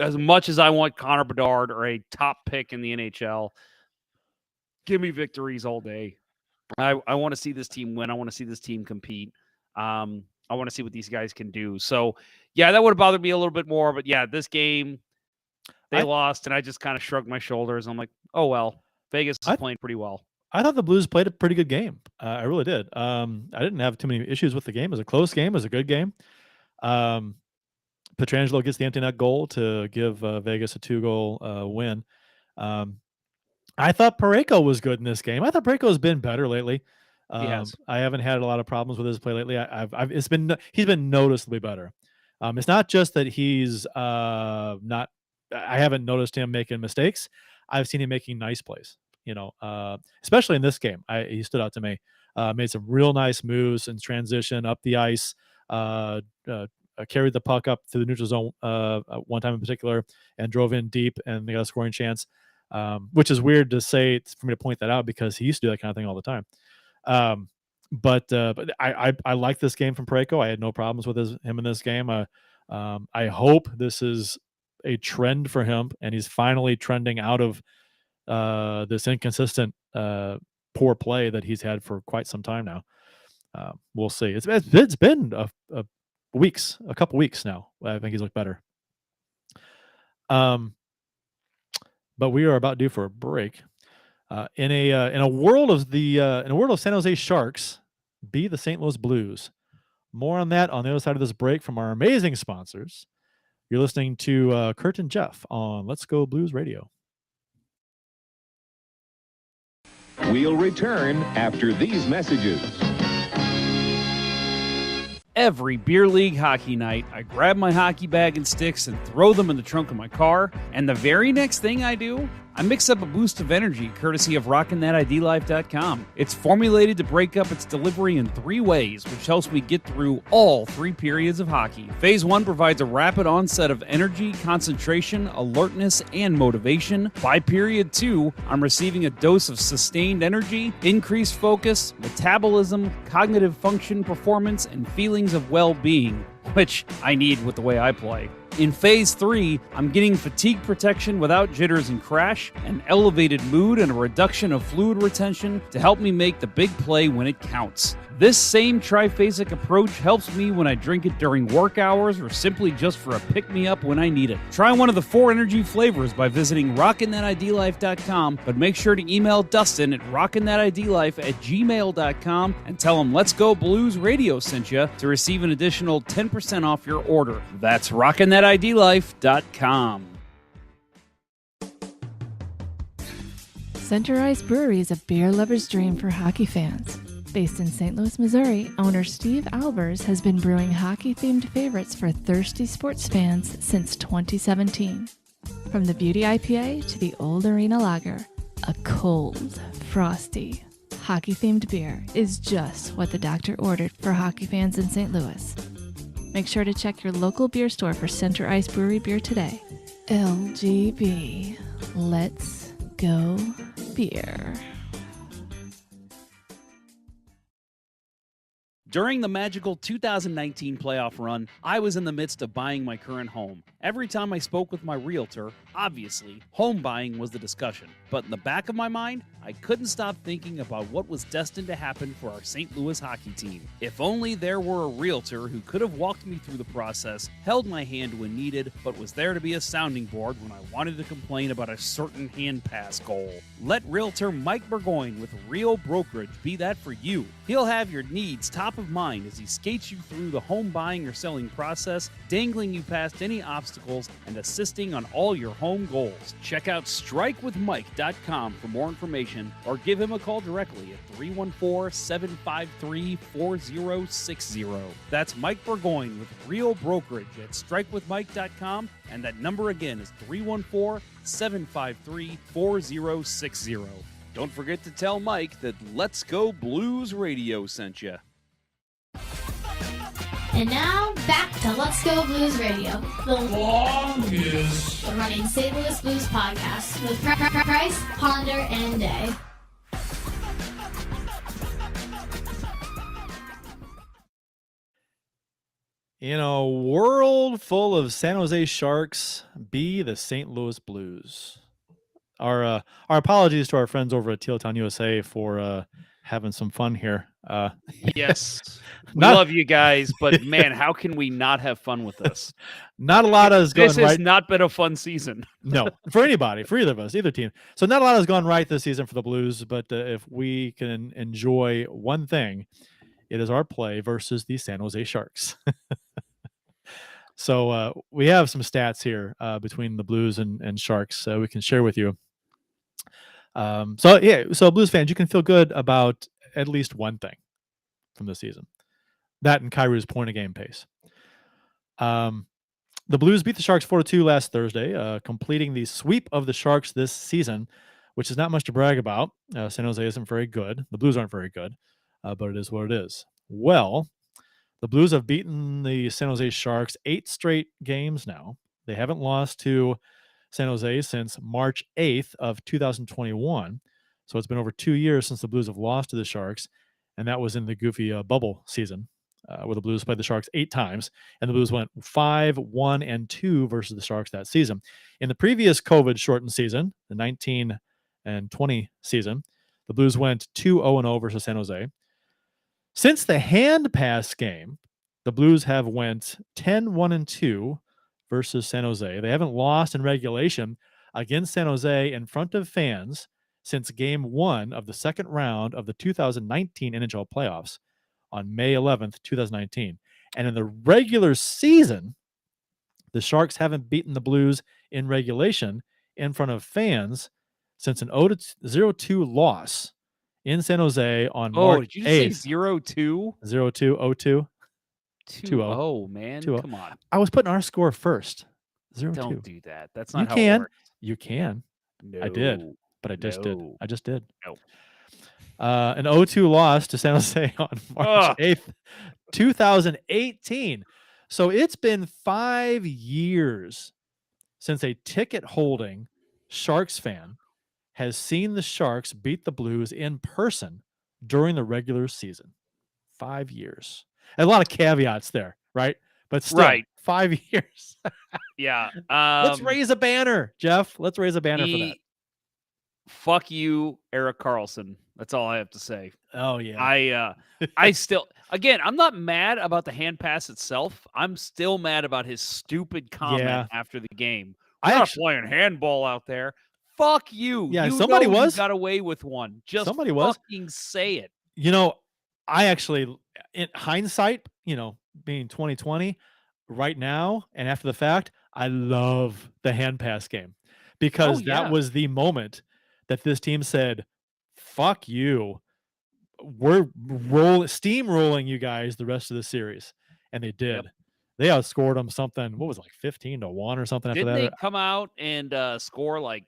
As much as I want Connor Bedard or a top pick in the NHL, give me victories all day. I want to see this team win. I want to see this team compete. I want to see what these guys can do. So, yeah, that would have bothered me a little bit more. But, yeah, this game, they lost, and I just kind of shrugged my shoulders. I'm like, oh, well, Vegas is playing pretty well. I thought the Blues played a pretty good game. I really did. I didn't have too many issues with the game. It was a close game. It was a good game. Pietrangelo gets the empty net goal to give Vegas a 2-goal win. I thought Parayko was good in this game. I thought Parayko's been better lately. I haven't had a lot of problems with his play lately. He's been noticeably better. It's not just that he's not. I haven't noticed him making mistakes. I've seen him making nice plays. Especially in this game, he stood out to me. Made some real nice moves in transition up the ice. Carried the puck up to the neutral zone one time in particular, and drove in deep, and they got a scoring chance, which is weird to say for me to point that out, because he used to do that kind of thing all the time. But I like this game from Parayko. I had no problems with him in this game. I hope this is a trend for him, and he's finally trending out of this inconsistent poor play that he's had for quite some time now. We'll see. It's been a couple weeks now. I think he's looked better. But we are about due for a break. In a world of San Jose Sharks, be the St. Louis Blues. More on that on the other side of this break from our amazing sponsors. You're listening to Kurt and Jeff on Let's Go Blues Radio. We'll return after these messages. Every beer league hockey night, I grab my hockey bag and sticks and throw them in the trunk of my car. And the very next thing I do, I mix up a boost of energy courtesy of RockinThatIDLife.com. It's formulated to break up its delivery in 3 ways, which helps me get through all 3 periods of hockey. Phase 1 provides a rapid onset of energy, concentration, alertness, and motivation. By period 2, I'm receiving a dose of sustained energy, increased focus, metabolism, cognitive function, performance, and feelings of well-being, which I need with the way I play. In Phase 3, I'm getting fatigue protection without jitters and crash, an elevated mood, and a reduction of fluid retention to help me make the big play when it counts. This same triphasic approach helps me when I drink it during work hours or simply just for a pick-me-up when I need it. Try one of the 4 energy flavors by visiting RockinThatIDLife.com, but make sure to email Dustin at RockinThatIDLife@gmail.com and tell him Let's Go Blues Radio sent you to receive an additional 10% off your order. That's RockinThatIDLife.com. Center Ice Brewery is a beer lover's dream for hockey fans. Based in St. Louis, Missouri, owner Steve Albers has been brewing hockey-themed favorites for thirsty sports fans since 2017. From the Beauty IPA to the Old Arena Lager, a cold, frosty, hockey-themed beer is just what the doctor ordered for hockey fans in St. Louis. Make sure to check your local beer store for Center Ice Brewery beer today. LGB. Let's go beer. During the magical 2019 playoff run, I was in the midst of buying my current home. Every time I spoke with my realtor, obviously, home buying was the discussion. But in the back of my mind, I couldn't stop thinking about what was destined to happen for our St. Louis hockey team. If only there were a realtor who could have walked me through the process, held my hand when needed, but was there to be a sounding board when I wanted to complain about a certain hand pass goal. Let realtor Mike Burgoyne with Real Brokerage be that for you. He'll have your needs top of mind as he skates you through the home buying or selling process, dangling you past any obstacles and assisting on all your home goals. Check out strikewithmike.com for more information or give him a call directly at 314-753-4060. That's Mike Burgoyne with Real Brokerage at strikewithmike.com, and that number again is 314-753-4060. Don't forget to tell Mike that Let's Go Blues Radio sent you. And now, back to Let's Go Blues Radio, the longest running St. Louis Blues podcast with Price, Ponder, and Day. In a world full of San Jose Sharks, be the St. Louis Blues. Our apologies to our friends over at Tealtown USA for having some fun here. Yes, we love you guys, but man, how can we not have fun with this? Not a lot has gone right. This has not been a fun season. No, for anybody, for either of us, either team. So not a lot has gone right this season for the Blues, but if we can enjoy one thing, it is our play versus the San Jose Sharks. So we have some stats here between the Blues and Sharks we can share with you. So Blues fans, you can feel good about at least one thing from the season. That and Kyrie's point a game pace. The Blues beat the Sharks 4-2 last Thursday, completing the sweep of the Sharks this season, which is not much to brag about. San Jose isn't very good. The Blues aren't very good, but it is what it is. Well, the Blues have beaten the San Jose Sharks 8 straight games now. They haven't lost to San Jose since March 8th of 2021. So it's been over 2 years since the Blues have lost to the Sharks, and that was in the goofy bubble season where the Blues played the Sharks 8 times, and the Blues went 5-1-2 versus the Sharks that season. In the previous COVID-shortened season, the 19 and 20 season, the Blues went 2-0-0 versus San Jose. Since the hand pass game, the Blues have went 10-1-2 versus San Jose. They haven't lost in regulation against San Jose in front of fans since Game 1 of the second round of the 2019 NHL playoffs on May 11th, 2019. And in the regular season, the Sharks haven't beaten the Blues in regulation in front of fans since an 0-2 loss in San Jose on March 8th. Did you say 0-2? 0-2, 0-2. 2-0, man. 2-0. Come on. I was putting our score first. 0-2. Don't do that. That's not You how can. it works. You can. No. I did, but I just did. No. I just did. No. An 0-2 loss to San Jose on March 8th, 2018. So it's been 5 years since a ticket-holding Sharks fan has seen the Sharks beat the Blues in person during the regular season. 5 years. And a lot of caveats there, right? But still, Right. 5 years. Yeah. Let's raise a banner, Jeff. Let's raise a banner for that. Fuck you, Erik Karlsson. That's all I have to say. Oh, yeah. I still, again, I'm not mad about the hand pass itself. I'm still mad about his stupid comment after the game. We're not playing handball out there. Fuck you. Yeah, you somebody know was. You got away with one. Just somebody was. fucking say it. You know, I actually, in hindsight, being 2020, right now and after the fact, I love the hand pass game because that was the moment that this team said, fuck you. We're steamrolling you guys the rest of the series. And they did. Yep. They outscored them something, what was it, like 15-1 or something after that? Didn't they come out and score like,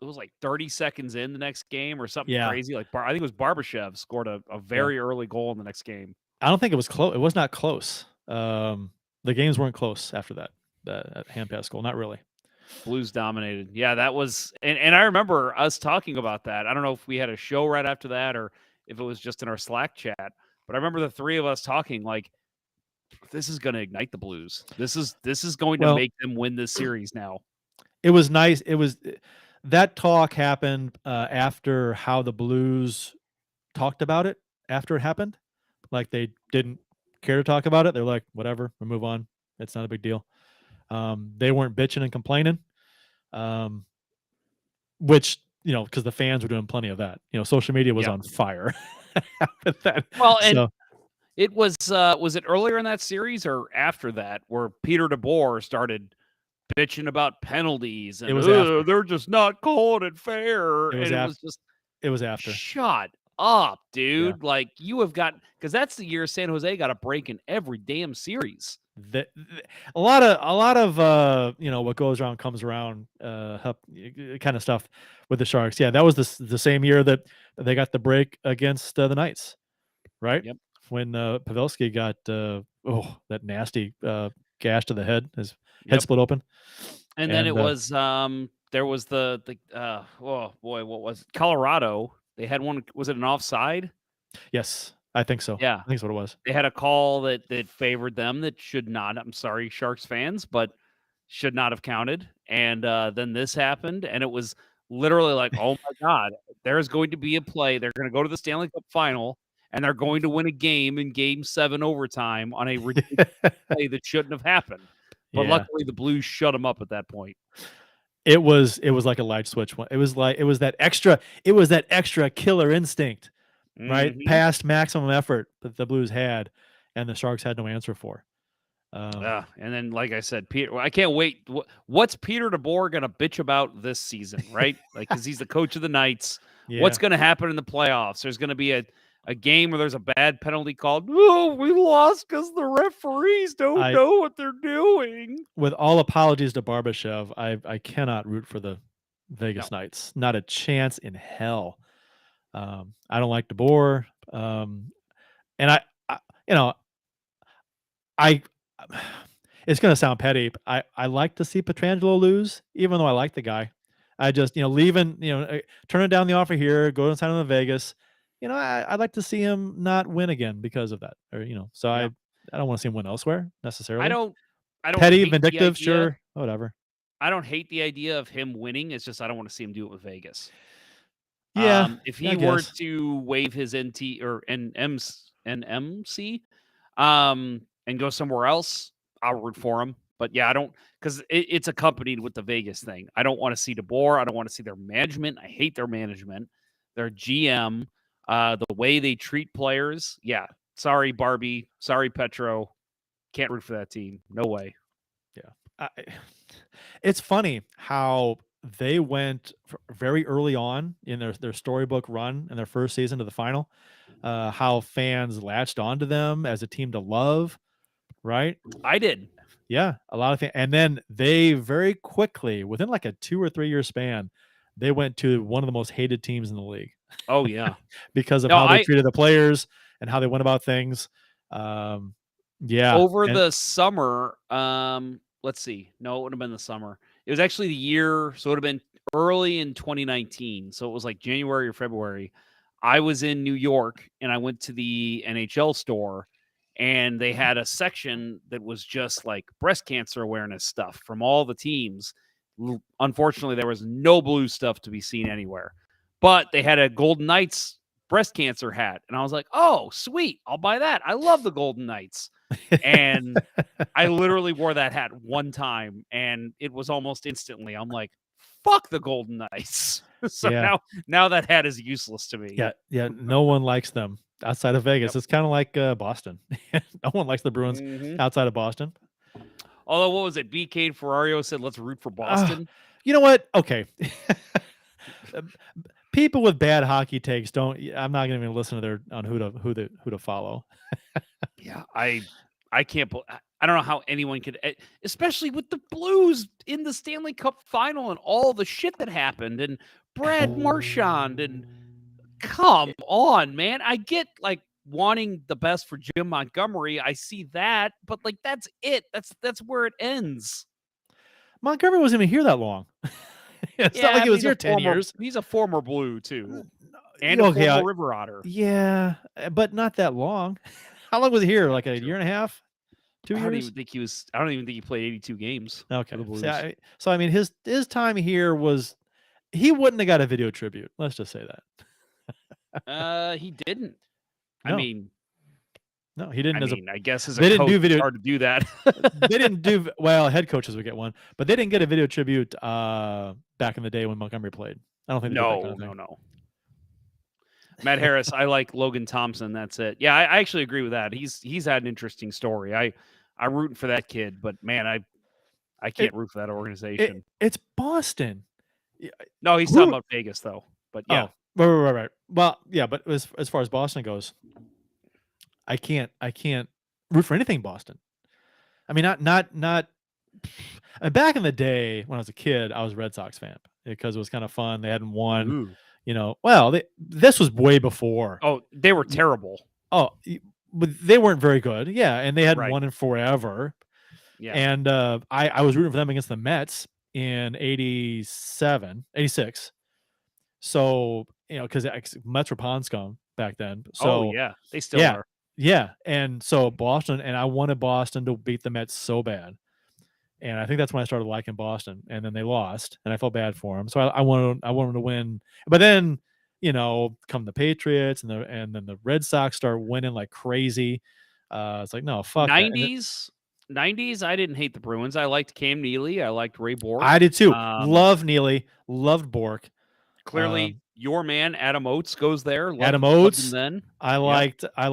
it was like 30 seconds in the next game or something crazy? Like I think it was Barbashev scored a very early goal in the next game. I don't think it was close. It was not close. The games weren't close after that hand pass goal. Not really. Blues dominated. Yeah, that was, and I remember us talking about that. I don't know if we had a show right after that or if it was just in our Slack chat, But I remember the three of us talking like, this is going to ignite the Blues. This is going to make them win this series now. It was nice. It was that talk happened after how the Blues talked about it after it happened. Like they didn't care to talk about it. They're like, whatever, we move on. It's not a big deal. They weren't bitching and complaining, which, because the fans were doing plenty of that. Social media was on fire with that. Well, and it was it earlier in that series or after that where Peter DeBoer started bitching about penalties and they're just not calling it fair. It was after. Shut up, dude. Yeah. Like you have got, because that's the year San Jose got a break in every damn series. A lot of what goes around comes around kind of stuff with the Sharks. Yeah, that was the same year that they got the break against the Knights, right? Yep. When Pavelski got that nasty gash to the head, his head split open. And then it was there was the oh boy, what was it? Colorado? They had one. Was it an offside? Yes, I think so. Yeah, I think that's what it was. They had a call that favored them that should not. I'm sorry, Sharks fans, but should not have counted. And then this happened, and it was literally like, oh my God, there's going to be a play. They're going to go to the Stanley Cup final, and they're going to win a game in Game 7 overtime on a ridiculous play that shouldn't have happened. But luckily, the Blues shut them up at that point. It was like a light switch. It was that extra killer instinct, right? Past maximum effort that the Blues had, and the Sharks had no answer for. And then, like I said, Peter, I can't wait. What's Peter DeBoer going to bitch about this season, right? Like, because he's the coach of the Knights. Yeah. What's going to happen in the playoffs? There's going to be a game where there's a bad penalty called. Oh, we lost because the referees don't know what they're doing. With all apologies to Barbashev, I cannot root for the Vegas Knights. Not a chance in hell. I don't like DeBoer. And I it's going to sound petty. I like to see Pietrangelo lose, even though I like the guy. I just, leaving, turning down the offer here, go and sign him to Vegas. I'd like to see him not win again because of that. Or, so I don't want to see him wim elsewhere necessarily. I don't petty, vindictive, sure, whatever. I don't hate the idea of him winning. It's just I don't want to see him do it with Vegas. Yeah. If he were to waive his NT or NMC and go somewhere else, I'll root for him. But yeah, I don't, because it's accompanied with the Vegas thing. I don't want to see DeBoer. I don't want to see their management. I hate their management, their GM, the way they treat players. Yeah. Sorry, Barbie. Sorry, Petro. Can't root for that team. No way. Yeah. It's funny how they went very early on in their storybook run in their first season to the final, how fans latched onto them as a team to love, right? I did. Yeah, a lot of things. And then they very quickly, within like a 2 or 3 year span, they went to one of the most hated teams in the league. Oh, yeah. Because of how they treated the players and how they went about things. Yeah. Over the summer, let's see. No, it would have been the summer. It was actually the year, so it would have been early in 2019. So it was like January or February. I was in New York, and I went to the NHL store, and they had a section that was just like breast cancer awareness stuff from all the teams. Unfortunately, there was no blue stuff to be seen anywhere. But they had a Golden Knights breast cancer hat. And I was like, oh, sweet. I'll buy that. I love the Golden Knights. And I literally wore that hat one time, and it was almost instantly. I'm like, fuck the Golden Knights. So now that hat is useless to me. Yeah. No one likes them outside of Vegas. It's kind of like Boston. No one likes the Bruins outside of Boston. Although, what was it? BK and Ferrario said, let's root for Boston. You know what? Okay. People with bad hockey takes I'm not going to even listen to their on who to follow. Yeah, I can't. I don't know how anyone could, especially with the Blues in the Stanley Cup final and all the shit that happened, and Brad Marchand, and come on, man. I get like wanting the best for Jim Montgomery. I see that, but like that's it. That's where it ends. Montgomery wasn't even here that long. It's not like he was here 10 years. He's a former Blue too. And a former river otter. Yeah, but not that long. How long was he here? Like a year and a half? 2 years? I don't even think he played 82 games. Okay. So I mean, his time here was, he wouldn't have got a video tribute. Let's just say that. He didn't. No. I mean, no, he didn't. I guess as a they didn't coach, do video. it's hard to do that. They didn't do well. Head coaches would get one, but they didn't get a video tribute back in the day when Montgomery played. I don't think. They did that kind of thing. No. Matt Harris, I like Logan Thompson. That's it. Yeah, I actually agree with that. He's had an interesting story. I'm rooting for that kid, but man, I can't root for that organization. It's Boston. No, he's talking about Vegas though. But yeah, right. Well, yeah, but as far as Boston goes, I can't root for anything Boston. I mean, not. Back in the day when I was a kid, I was a Red Sox fan because it was kind of fun. They hadn't won. Ooh. This was way before. Oh, they were terrible. Oh, but they weren't very good. Yeah, and they hadn't Right. won in forever. Yeah. And I was rooting for them against the Mets in 86. So, because Mets were pond scum back then. So, yeah, they still are. Yeah. And so Boston, and I wanted Boston to beat the Mets so bad. And I think that's when I started liking Boston. And then they lost, and I felt bad for them. So I wanted them to win. But then, come the Patriots, and then the Red Sox start winning like crazy. It's like, no, fuck. 90s, I didn't hate the Bruins. I liked Cam Neely. I liked Ray Bork. I did too. Loved Neely. Loved Bork. Clearly, your man Adam Oates goes there. Adam Oates. Then I liked Andy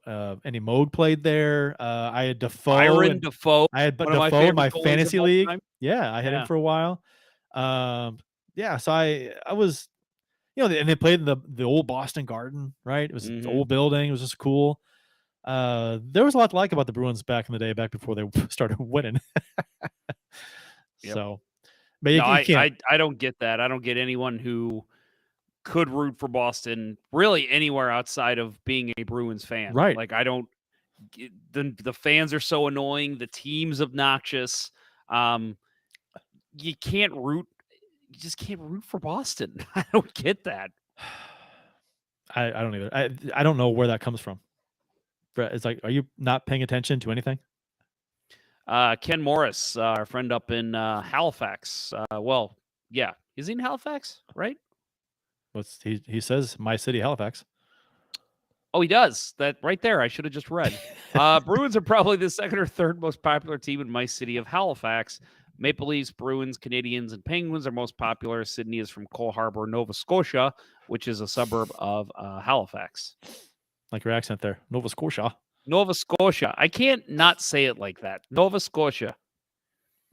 Moog played there. I had Defoe. Defoe. I had Defoe in my fantasy league. Yeah, I had him for a while. Yeah, so I was, and they played in the old Boston Garden, right? It was the old building. It was just cool. There was a lot to like about the Bruins back in the day, back before they started winning. Yep. So, but you can't. I don't get that. I don't get anyone who could root for Boston really anywhere outside of being a Bruins fan. Right. Like I don't. The fans are so annoying. The team's obnoxious. You can't root. You just can't root for Boston. I don't get that. I don't either. I don't know where that comes from. It's like, are you not paying attention to anything? Ken Morris, our friend up in Halifax. Well, yeah, is he in Halifax? Right? He says my city, Halifax. Oh, he does. That right there. I should have just read. Bruins are probably the second or third most popular team in my city of Halifax. Maple Leafs, Bruins, Canadians, and Penguins are most popular. Sydney is from Cole Harbour, Nova Scotia, which is a suburb of Halifax. Like your accent there. Nova Scotia. Nova Scotia. I can't not say it like that. Nova Scotia.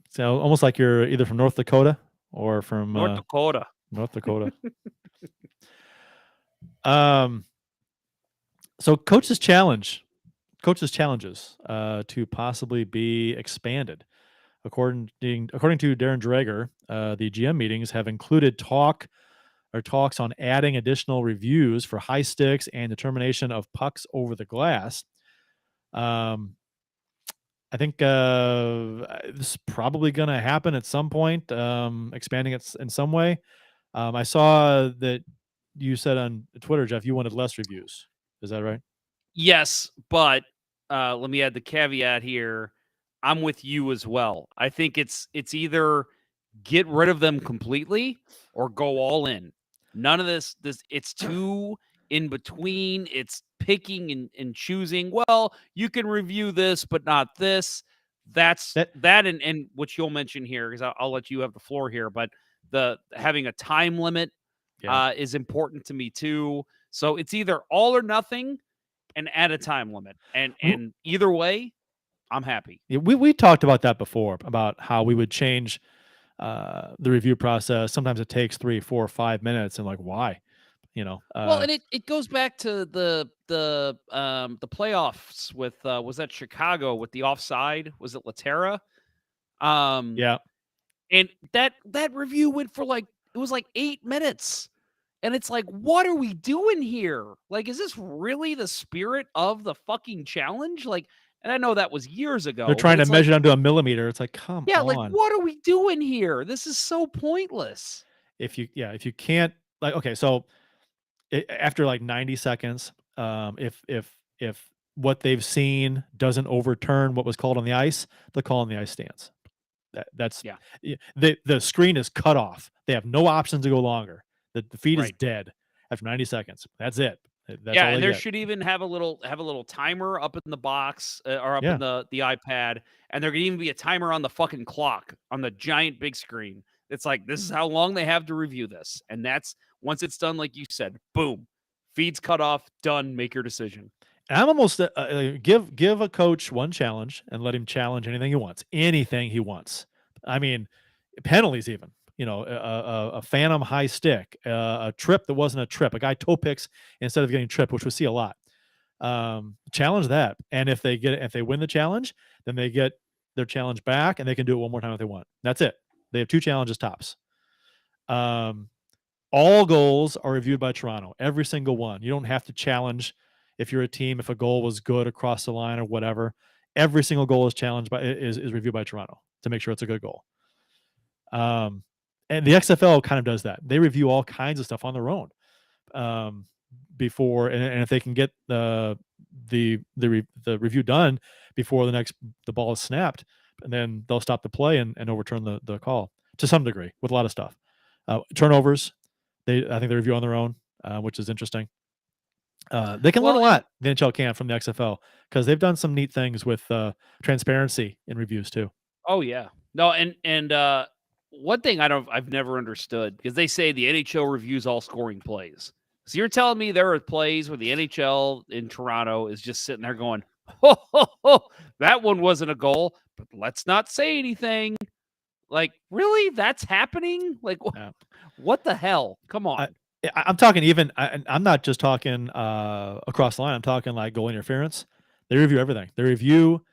So almost like you're either from North Dakota or from North Dakota. North Dakota. So coaches' challenges to possibly be expanded. According to Darren Dreger, the GM meetings have included talks on adding additional reviews for high sticks and determination of pucks over the glass. I think this is probably going to happen at some point, expanding it in some way. I saw that you said on Twitter, Jeff, you wanted less reviews. Is that right? Yes, but let me add the caveat here. I'm with you as well. I think it's either get rid of them completely or go all in. None of this it's too in between. It's picking and choosing. Well, you can review this, but not this. That and what you'll mention here, because I'll let you have the floor here, but the having a time limit is important to me too. So it's either all or nothing and add a time limit. And either way, I'm happy. Yeah, we talked about that before, about how we would change the review process. Sometimes it takes 3, 4, 5 minutes, and like, why? Well, and it goes back to the playoffs with was that Chicago with the offside? Was it Laterra? Yeah. And that review went for it was 8 minutes. And it's like, what are we doing here? Like, is this really the spirit of the fucking challenge? And I know that was years ago. They're trying to measure down to a millimeter. It's like, come on. What are we doing here? This is so pointless. If you can't like, okay, so after like 90 seconds, if what they've seen doesn't overturn what was called on the ice, the call on the ice stands. That's Yeah. The screen is cut off. They have no option to go longer. The feed is Right. dead after 90 seconds. That's it. That's Yeah, all and they there get. should even have a little timer up in the box or up Yeah. in the iPad, and there could even be a timer on the fucking clock on the giant big screen. It's like this is how long they have to review this, and that's once it's done, like you said, boom, feeds cut off, done. Make your decision. And I'm almost give a coach one challenge and let him challenge anything he wants. Anything he wants. I mean, penalties even. You know, a phantom high stick, a trip that wasn't a trip, a guy toe picks instead of getting tripped, which we see a lot. Challenge that, and if they win the challenge, then they get their challenge back, and they can do it one more time if they want. That's it. They have 2 challenges tops. All goals are reviewed by Toronto, every single one. You don't have to challenge if you're a team, if a goal was good across the line or whatever. Every single goal is challenged by is reviewed by Toronto to make sure it's a good goal. And the XFL kind of does that. They review all kinds of stuff on their own before, and if they can get the review done before the ball is snapped, and then they'll stop the play and overturn the call to some degree with a lot of stuff. Turnovers, I think they review on their own, which is interesting. They can learn a lot. The NHL can from the XFL because they've done some neat things with transparency in reviews too. Oh yeah, no, and one thing I've never understood, because they say the NHL reviews all scoring plays. So you're telling me there are plays where the NHL in Toronto is just sitting there going, ho, that one wasn't a goal, but let's not say anything. Like, really? That's happening? Like, what the hell? Come on. I'm talking even. I'm not just talking across the line. I'm talking like goal interference. They review everything. They review,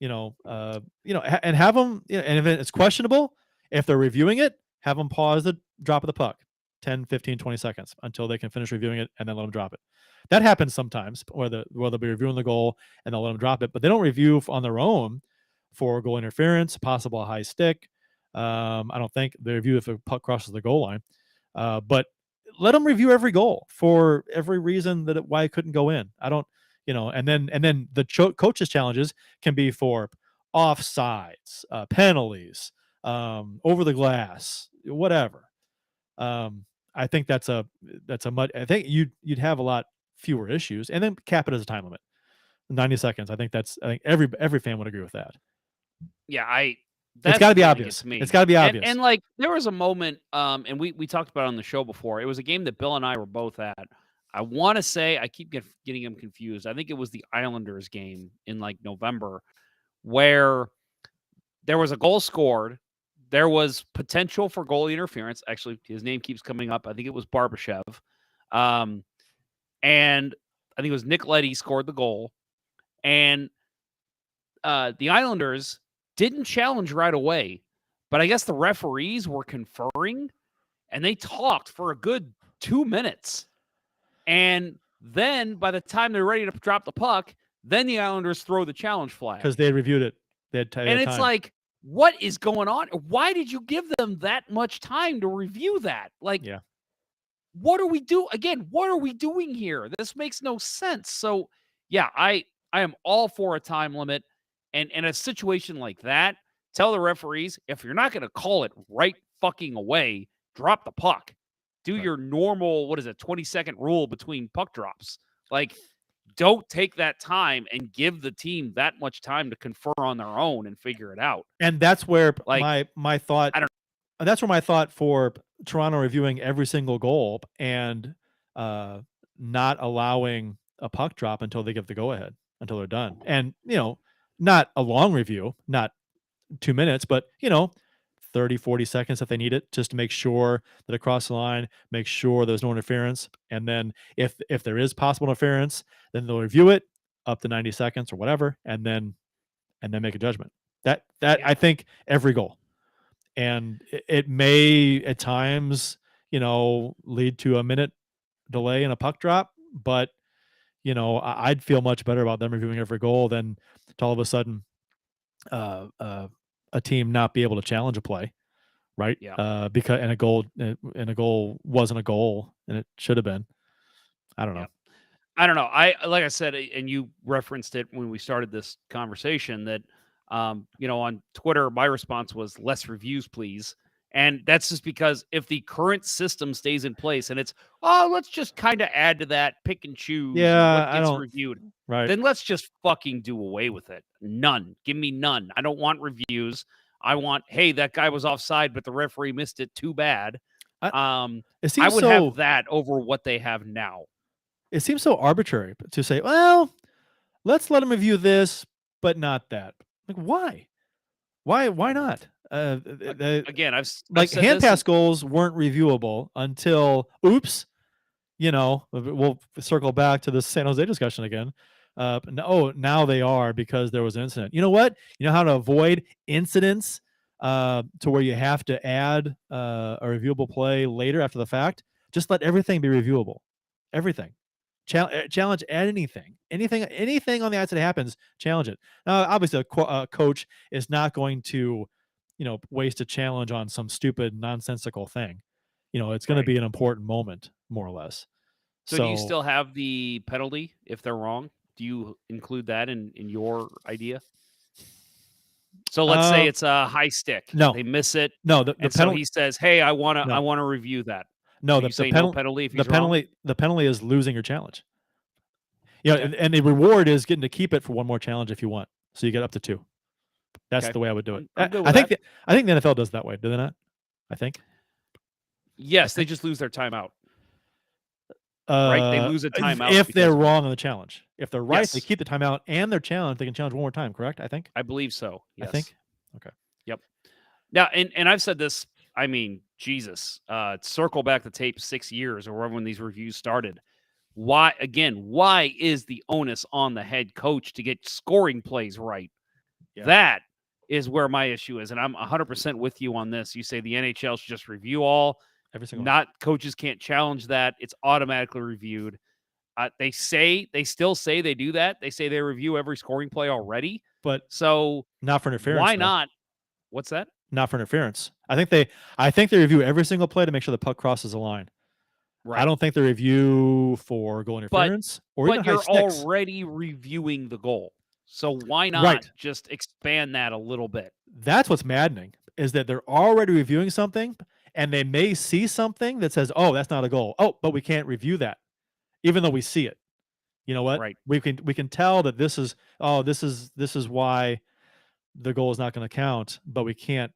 and have them. And if it's questionable, if they're reviewing it, have them pause the drop of the puck 10, 15, 20 seconds until they can finish reviewing it, and then let them drop it. That happens sometimes where they'll be reviewing the goal and they'll let them drop it, but they don't review on their own for goal interference, possible high stick. I don't think they review if a puck crosses the goal line, but let them review every goal for every reason why it couldn't go in. I don't, and then the coaches' challenges can be for offsides, penalties, over the glass, whatever. I think that's a I think you'd have a lot fewer issues, and then cap it as a time limit, 90 seconds. I think every fan would agree with that. Yeah, it's got to be obvious. It's got to be obvious. And like there was a moment, and we talked about it on the show before. It was a game that Bill and I were both at. I want to say, I keep getting them confused. I think it was the Islanders game in like November, where there was a goal scored. There was potential for goalie interference. Actually, his name keeps coming up. I think it was Barbashev. And I think it was Nick Leddy scored the goal. And the Islanders didn't challenge right away, but I guess the referees were conferring, and they talked for a good 2 minutes. And then by the time they're ready to drop the puck, then the Islanders throw the challenge flag. Because they reviewed it. They had and it's time. Like, what is going on? Why did you give them that much time to review that? Like, yeah. What are we doing here? This makes no sense. So, yeah, I am all for a time limit. And in a situation like that, tell the referees, if you're not going to call it right fucking away, drop the puck. Do your normal, 20-second rule between puck drops. Like, don't take that time and give the team that much time to confer on their own and figure it out. And that's where my thought. That's where my thought for Toronto reviewing every single goal and not allowing a puck drop until they give the go ahead, until they're done. And not a long review, not 2 minutes, but 30, 40 seconds if they need it, just to make sure that across the line, make sure there's no interference. And then if there is possible interference, then they'll review it up to 90 seconds or whatever, and then make a judgment. That I think every goal. And it may at times, lead to a minute delay in a puck drop, but I'd feel much better about them reviewing every goal than to all of a sudden a team not be able to challenge a play right? Yeah. Because and a goal wasn't a goal, and it should have been. I don't know. Yeah. I don't know. Like I said, and you referenced it when we started this conversation that, on Twitter, my response was less reviews, please. And that's just because if the current system stays in place and it's, let's just kind of add to that, pick and choose Yeah, what I gets don't. reviewed, Right. then let's just fucking do away with it. None. Give me none. I don't want reviews. I want, hey, that guy was offside, but the referee missed it. Too bad. It I seems would so. have that over what they have now. It seems so arbitrary to say, well, let's let him review this, but not that. Like, why? Why not? Again, I've like said hand this pass goals weren't reviewable until oops. We'll circle back to the San Jose discussion again. Now they are because there was an incident. You know what? You know how to avoid incidents to where you have to add a reviewable play later after the fact? Just let everything be reviewable. Everything. Challenge anything on the ice that happens. Challenge it. Now, obviously, a coach is not going to, waste a challenge on some stupid nonsensical thing. It's going to be an important moment, more or less. So do you still have the penalty if they're wrong? Do you include that in your idea? So let's say it's a high stick. No, they miss it. No, the and penalty. So he says, "Hey, I want to review that." No, So you say no penalty if he's wrong? The penalty is losing your challenge. And the reward is getting to keep it for one more challenge if you want. So you get up to 2. That's the way I would do it. I'm good with I think that. I think the NFL does that way. Do they not? I think. Yes, they just lose their timeout. Right? They lose a timeout if they're wrong on the challenge. If they're right, Yes. they keep the timeout and their challenge. They can challenge one more time. Correct? I think. I believe so. Yes. I think. Okay. Yep. Now, and I've said this. I mean, Jesus. Circle back the tape 6 years or when these reviews started. Why is the onus on the head coach to get scoring plays right? Yeah. That is where my issue is. And I'm 100% with you on this. You say the NHL should just review all. Every single Coaches can't challenge that. It's automatically reviewed. They still say they do that. They say they review every scoring play already. But so not for interference. Why not? What's that? Not for interference. I think they review every single play to make sure the puck crosses the line. Right. I don't think they review for goal interference or even high sticks. But you're already reviewing the goal. So why not just expand that a little bit? That's what's maddening, is that they're already reviewing something and they may see something that says, "Oh, that's not a goal." Oh, but we can't review that, even though we see it. You know what? Right. We can tell that this is why the goal is not going to count, but we can't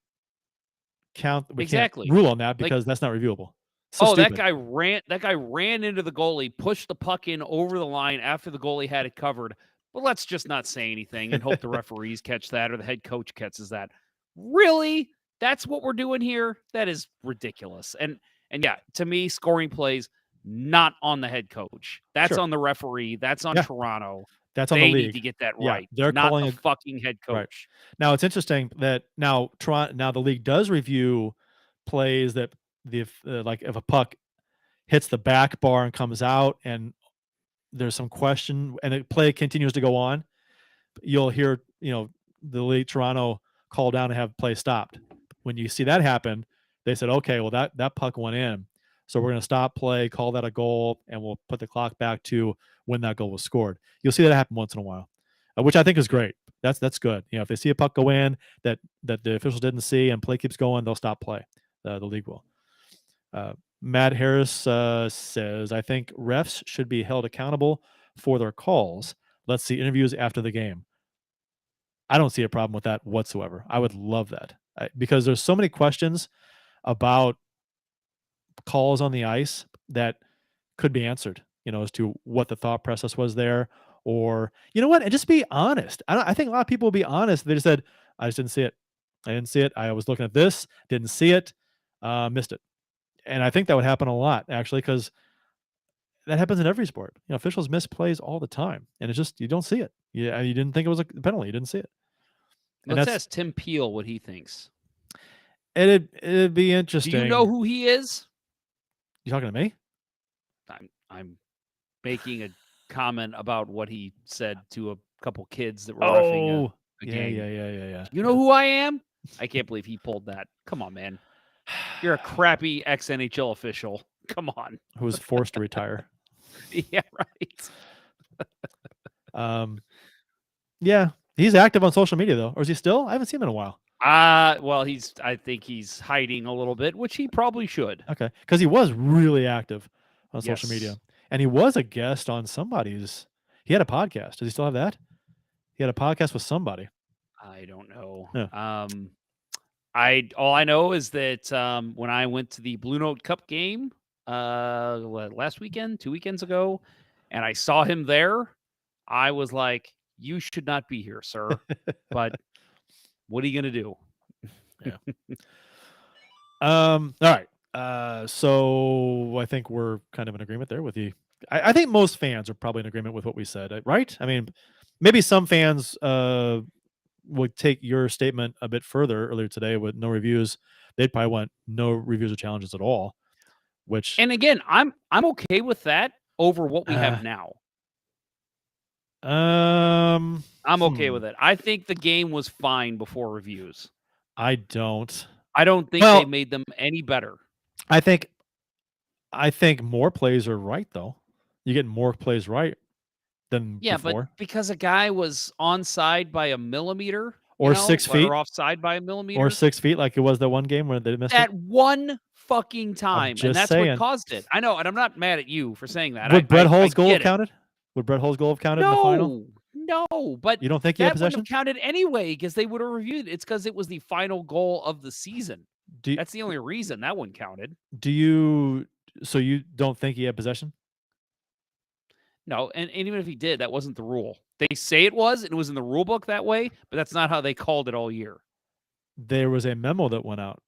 count. We can't rule on that because that's not reviewable. So stupid. That guy ran into the goalie, pushed the puck in over the line after the goalie had it covered. But let's just not say anything and hope the referees catch that or the head coach catches that. Really? That's what we're doing here? That is ridiculous. And yeah, to me, scoring plays not on the head coach. That's on the referee. That's on Toronto. That's on the league. They need to get that right. They're not calling the fucking head coach. Right. Now it's interesting that now the league does review plays that like if a puck hits the back bar and comes out and there's some question and the play continues to go on, you'll hear the league Toronto call down and have play stopped. When you see that happen, they said, okay, well that puck went in, so we're going to stop play, call that a goal, and we'll put the clock back to when that goal was scored. You'll see that happen once in a while, which I think is great. That's good. If they see a puck go in that the officials didn't see and play keeps going, they'll stop play. The league will. Matt Harris says, I think refs should be held accountable for their calls. Let's see interviews after the game. I don't see a problem with that whatsoever. I would love that because there's so many questions about calls on the ice that could be answered, as to what the thought process was there, or and just be honest. I think a lot of people will be honest. They just said, I just didn't see it. I didn't see it. I was looking at this, didn't see it, missed it. And I think that would happen a lot, actually, because that happens in every sport. Officials miss plays all the time, and it's just you don't see it. Yeah, you didn't think it was a penalty. You didn't see it. Let's ask Tim Peel what he thinks. It'd be interesting. Do you know who he is? You talking to me? I'm making a comment about what he said to a couple kids that were reffing a game. Yeah. You know who I am? I can't believe he pulled that. Come on, man. You're a crappy ex-NHL official. Come on. Who was forced to retire. Yeah, right. Yeah, he's active on social media though, or is he still? I haven't seen him in a while. Well, I think he's hiding a little bit, which he probably should. Okay, because he was really active on social Yes. media, and he was a guest on somebody's. He had a podcast. Does he still have that? He had a podcast with somebody. I don't know. Yeah. All I know is that when I went to the Blue Note Cup game last weekend, 2 weekends ago, and I saw him there, I was like, "You should not be here, sir." But what are you gonna do? Yeah. All right. So I think we're kind of in agreement there with you. I think most fans are probably in agreement with what we said, right? I mean, maybe some fans would take your statement a bit further earlier today with no reviews. They'd probably want no reviews or challenges at all. Which, And again, I'm okay with that over what we have now. I'm okay with it. I think the game was fine before reviews. I don't think they made them any better. I think more plays are right though. You get more plays right than before. But because a guy was onside by a millimeter or 6 feet, or offside by a millimeter, or 6 feet, like it was that one game where they missed that it. one fucking time, and that's saying. what caused it. I know, and I'm not mad at you for saying that. Would Brett Hull's goal have counted? Would Brett Hull's goal have counted in the final? No, but you don't think he had that wouldn't possession? have counted anyway because they would have reviewed it. It's because it was the final goal of the season. That's the only reason that one counted. So you don't think he had possession? No, and even if he did, that wasn't the rule. They say it was, and it was in the rule book that way, but that's not how they called it all year. There was a memo that went out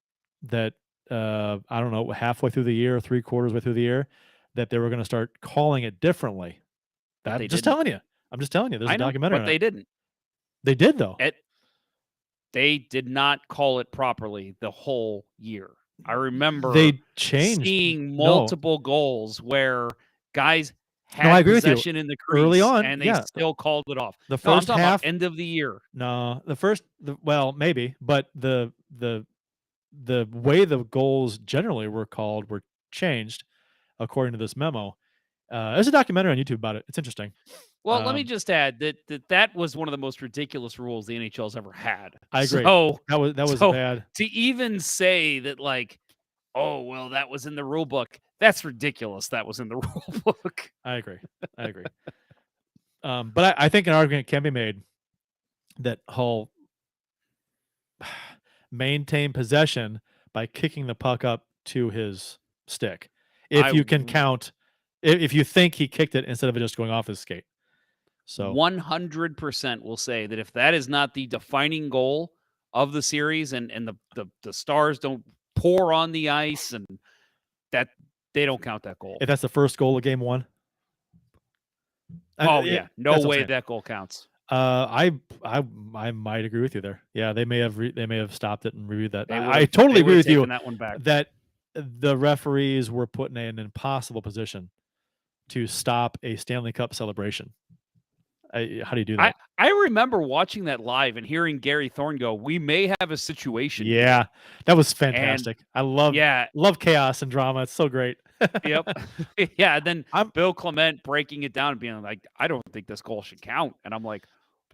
that I don't know, halfway through the year, 3/4 way through the year, that they were going to start calling it differently. I'm just telling you. There's a documentary. But they didn't. They did though. They did not call it properly the whole year. I remember they changed seeing multiple goals where guys had I agree with you. possession in the crease Early on, and they still called it off. The first I'm half, end of the year. No, well, maybe, but the way the goals generally were called were changed according to this memo. There's a documentary on YouTube about it. It's interesting. Well, let me just add that was one of the most ridiculous rules the NHL's ever had. I agree. So, that was bad. To even say that, like, oh, well, that was in the rule book, that's ridiculous. That was in the rule book. I agree. But I think an argument can be made that Hull maintained possession by kicking the puck up to his stick. If you can count, if you think he kicked it instead of it just going off his skate. So 100% will say that if that is not the defining goal of the series and the Stars don't pour on the ice and that they don't count that goal. If that's the first goal of game one. No way that goal counts. I might agree with you there. Yeah, they may have stopped it and reviewed that. I totally agree with you that one back. That the referees were put in an impossible position to stop a Stanley Cup celebration. How do you do that? I remember watching that live and hearing Gary Thorne go, "We may have a situation." Yeah, that was fantastic. I love chaos and drama. It's so great. Yep. Yeah. And then Bill Clement breaking it down and being like, "I don't think this goal should count." And I'm like,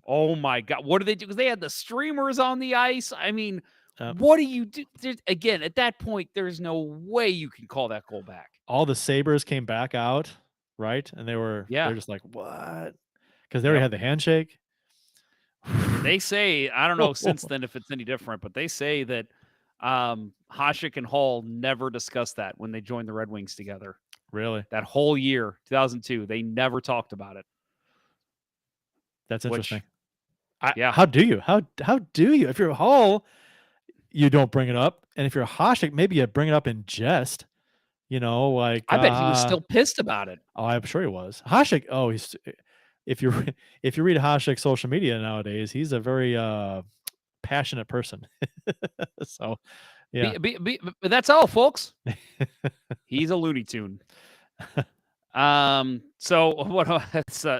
"Oh my God, what do they do?" Because they had the streamers on the ice. I mean, what do you do? Again, at that point, there's no way you can call that goal back. All the Sabres came back out, right? And they're just like, what? Because they already had the handshake. They say, I don't know since then if it's any different, but they say that Hasek and Hull never discussed that when they joined the Red Wings together. Really? That whole year, 2002, they never talked about it. That's interesting. Yeah. How do you? How do you? If you're Hull, you don't bring it up. And if you're Hasek, maybe you bring it up in jest. You know, like I bet he was still pissed about it. Oh, I'm sure he was. Hasek, he's if you read Hasek's social media nowadays, he's a very passionate person. So, yeah. That's all, folks. He's a Looney Tune. So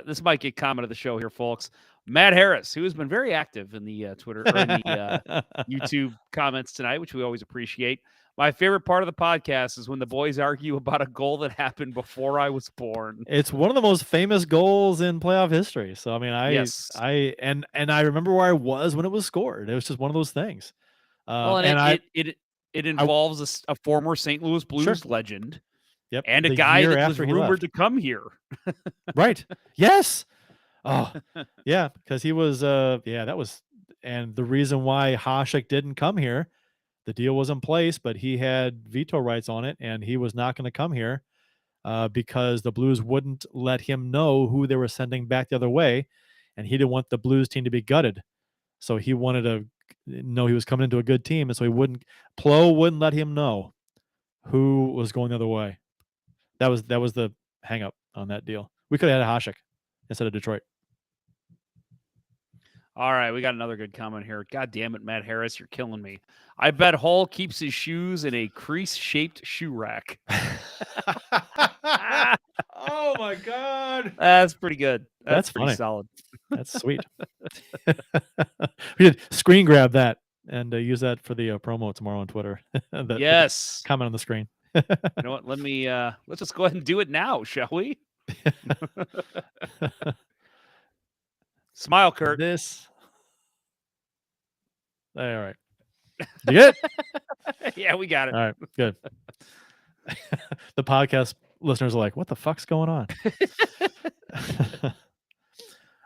this might get comment of the show here, folks. Matt Harris, who has been very active in the Twitter or in the YouTube comments tonight, which we always appreciate. My favorite part of the podcast is when the boys argue about a goal that happened before I was born. It's one of the most famous goals in playoff history. So I mean, Yes. I remember where I was when it was scored. It was just one of those things. Well, and it involves a former St. Louis Blues Sure. legend. Yep. And a the guy year that was after he rumored left. to come here. Right. Yes. Oh, yeah. Because he was, that was, and the reason why Hasek didn't come here, the deal was in place, but he had veto rights on it, and he was not going to come here because the Blues wouldn't let him know who they were sending back the other way, and he didn't want the Blues team to be gutted. So he wanted to know he was coming into a good team, and so Plo wouldn't let him know who was going the other way. That was the hang up on that deal. We could have had Hasek instead of Detroit. All right, we got another good comment here. God damn it, Matt Harris, you're killing me. I bet Hall keeps his shoes in a crease-shaped shoe rack. Oh my God. That's pretty good. That's pretty funny. solid. That's sweet. We did screen grab that and use that for the promo tomorrow on Twitter. Yes. Comment on the screen. You know what? Let's just go ahead and do it now, shall we? Smile, Kurt. All right. You get it? Yeah, we got it. All right, good. The podcast listeners are like, what the fuck's going on?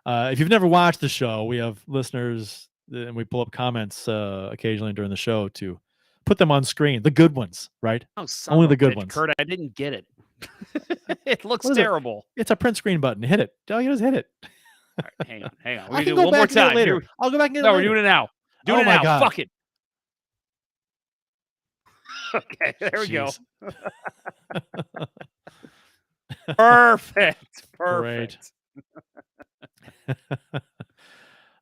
If you've never watched the show, we have listeners and we pull up comments occasionally during the show to put them on screen. The good ones, right? Oh, only the good ones. Kurt, I didn't get it. It looks What is terrible. It's a print screen button. Hit it. All you do is hit it. All right, hang on. We're I going to can do it go one back more and get it time. later. I'll go back and get it No, later. we're doing it now. Oh my God. Fuck it. Okay, there we go. Perfect. Great.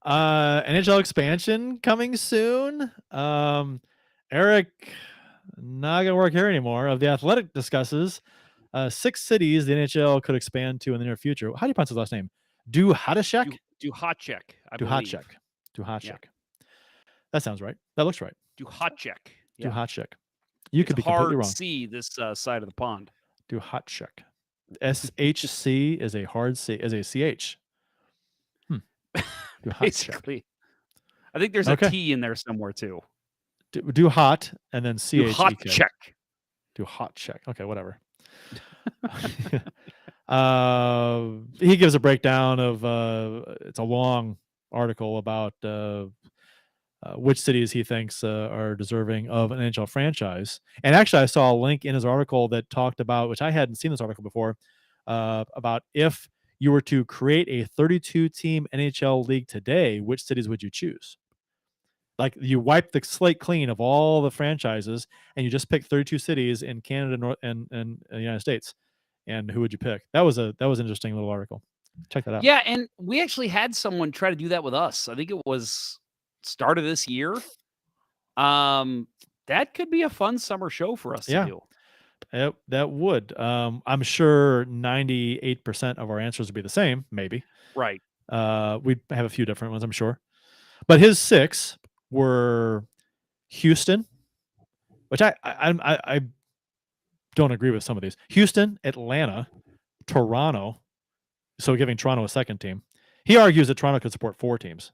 NHL expansion coming soon. Eric, not gonna work here anymore. Of The Athletic discusses 6 cities the NHL could expand to in the near future. How do you pronounce his last name? Duhatschek? Duhatschek. Duhatschek. Yeah. That sounds right. That looks right. Duhatschek. Yeah. Duhatschek. You could be completely wrong. C this side of the pond. Duhatschek. SHC is a hard C, is a CH. Basically. I think there's a T in there somewhere too. Do hot and then CH. Duhatschek. Duhatschek. Okay, whatever. He gives a breakdown of it's a long article about which cities he thinks are deserving of an NHL franchise. And actually, I saw a link in his article that talked about, which I hadn't seen this article before, about if you were to create a 32-team NHL league today, which cities would you choose? Like you wipe the slate clean of all the franchises and you just pick 32 cities in Canada and the United States. And who would you pick? That was an interesting little article. Check that out. Yeah, and we actually had someone try to do that with us. I think it was start of this year. That could be a fun summer show for us to do. That would. I'm sure 98% of our answers would be the same, maybe. Right. We'd have a few different ones, I'm sure. But his 6 were Houston, which I don't agree with some of these. Houston, Atlanta, Toronto. So giving Toronto a second team. He argues that Toronto could support 4 teams.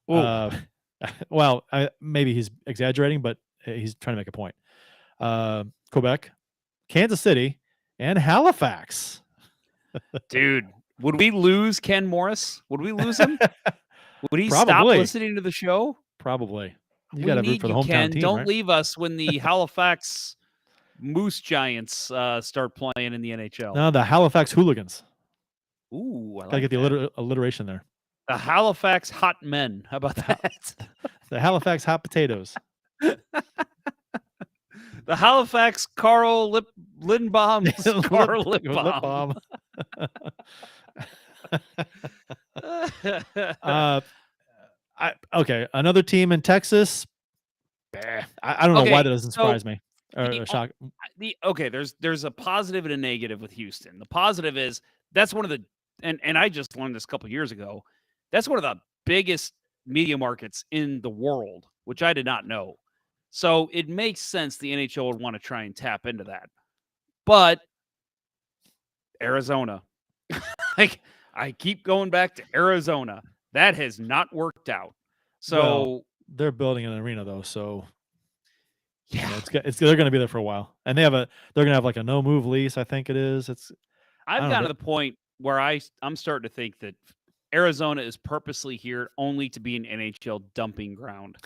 Well, maybe he's exaggerating, but he's trying to make a point. Quebec, Kansas City, and Halifax. Dude, would we lose Ken Morris? Would we lose him? Would he Probably. stop listening to the show? Probably. You We got to root need for the you, hometown Ken. team. Don't right? leave us when the Halifax Moose Giants start playing in the NHL. No, the Halifax Hooligans. Ooh, I Got to like get that. the alliteration there. The Halifax Hot Men. How about that? The Halifax Hot Potatoes. The Halifax Carl Lindbaum. Carl Lindbaum. Okay, another team in Texas. I don't know why that doesn't surprise me or shock. There's a positive and a negative with Houston. The positive is that's one of the and I just learned this a couple years ago. That's one of the biggest media markets in the world, which I did not know. So it makes sense the NHL would want to try and tap into that. But Arizona, like I keep going back to Arizona. That has not worked out. So Well, they're building an arena though, so yeah, they're going to be there for a while, and they're going to have like a no move lease. I think it is. I've gotten to the point where I'm starting to think that Arizona is purposely here only to be an NHL dumping ground.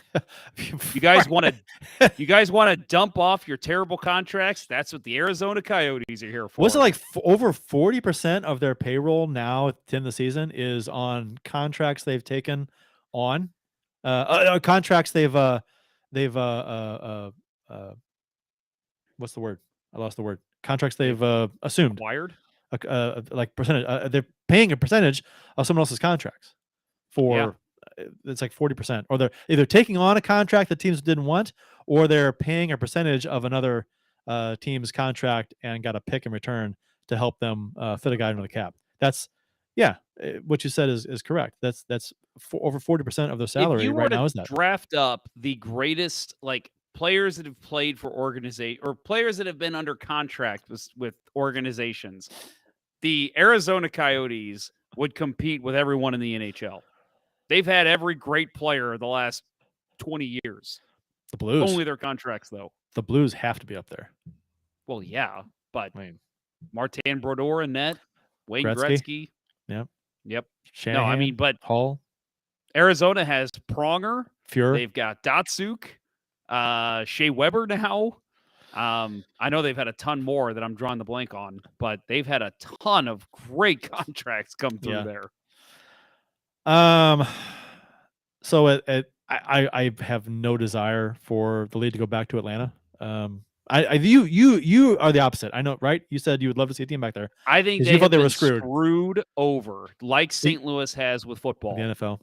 You guys want to dump off your terrible contracts? That's what the Arizona Coyotes are here for. Was it like over 40% of their payroll now in the season is on contracts they've taken on, contracts they've what's the word? I lost the word. Contracts they've assumed. Acquired? Like percentage. They're paying a percentage of someone else's contracts for it's like 40%, or they're either taking on a contract that teams didn't want, or they're paying a percentage of another team's contract and got a pick in return to help them fit a guy into the cap. That's what you said is correct. That's over 40% of their salary right now. Is that draft up the greatest like players that have played for organization or players that have been under contract with organizations? The Arizona Coyotes would compete with everyone in the NHL. They've had every great player the last 20 years. The Blues. Only their contracts, though. The Blues have to be up there. Well, yeah, but Martin Brodeur in net, Wayne Gretzky. Yep. Shanahan, no, I mean, but Hall. Arizona has Pronger. Fuhrer. They've got Datsuk, Shea Weber now. I know they've had a ton more that I'm drawing the blank on, but they've had a ton of great contracts come through there. So I have no desire for the league to go back to Atlanta. You are the opposite. I know, right? You said you would love to see a team back there. I think they were screwed over, like St. Louis has with football. The NFL.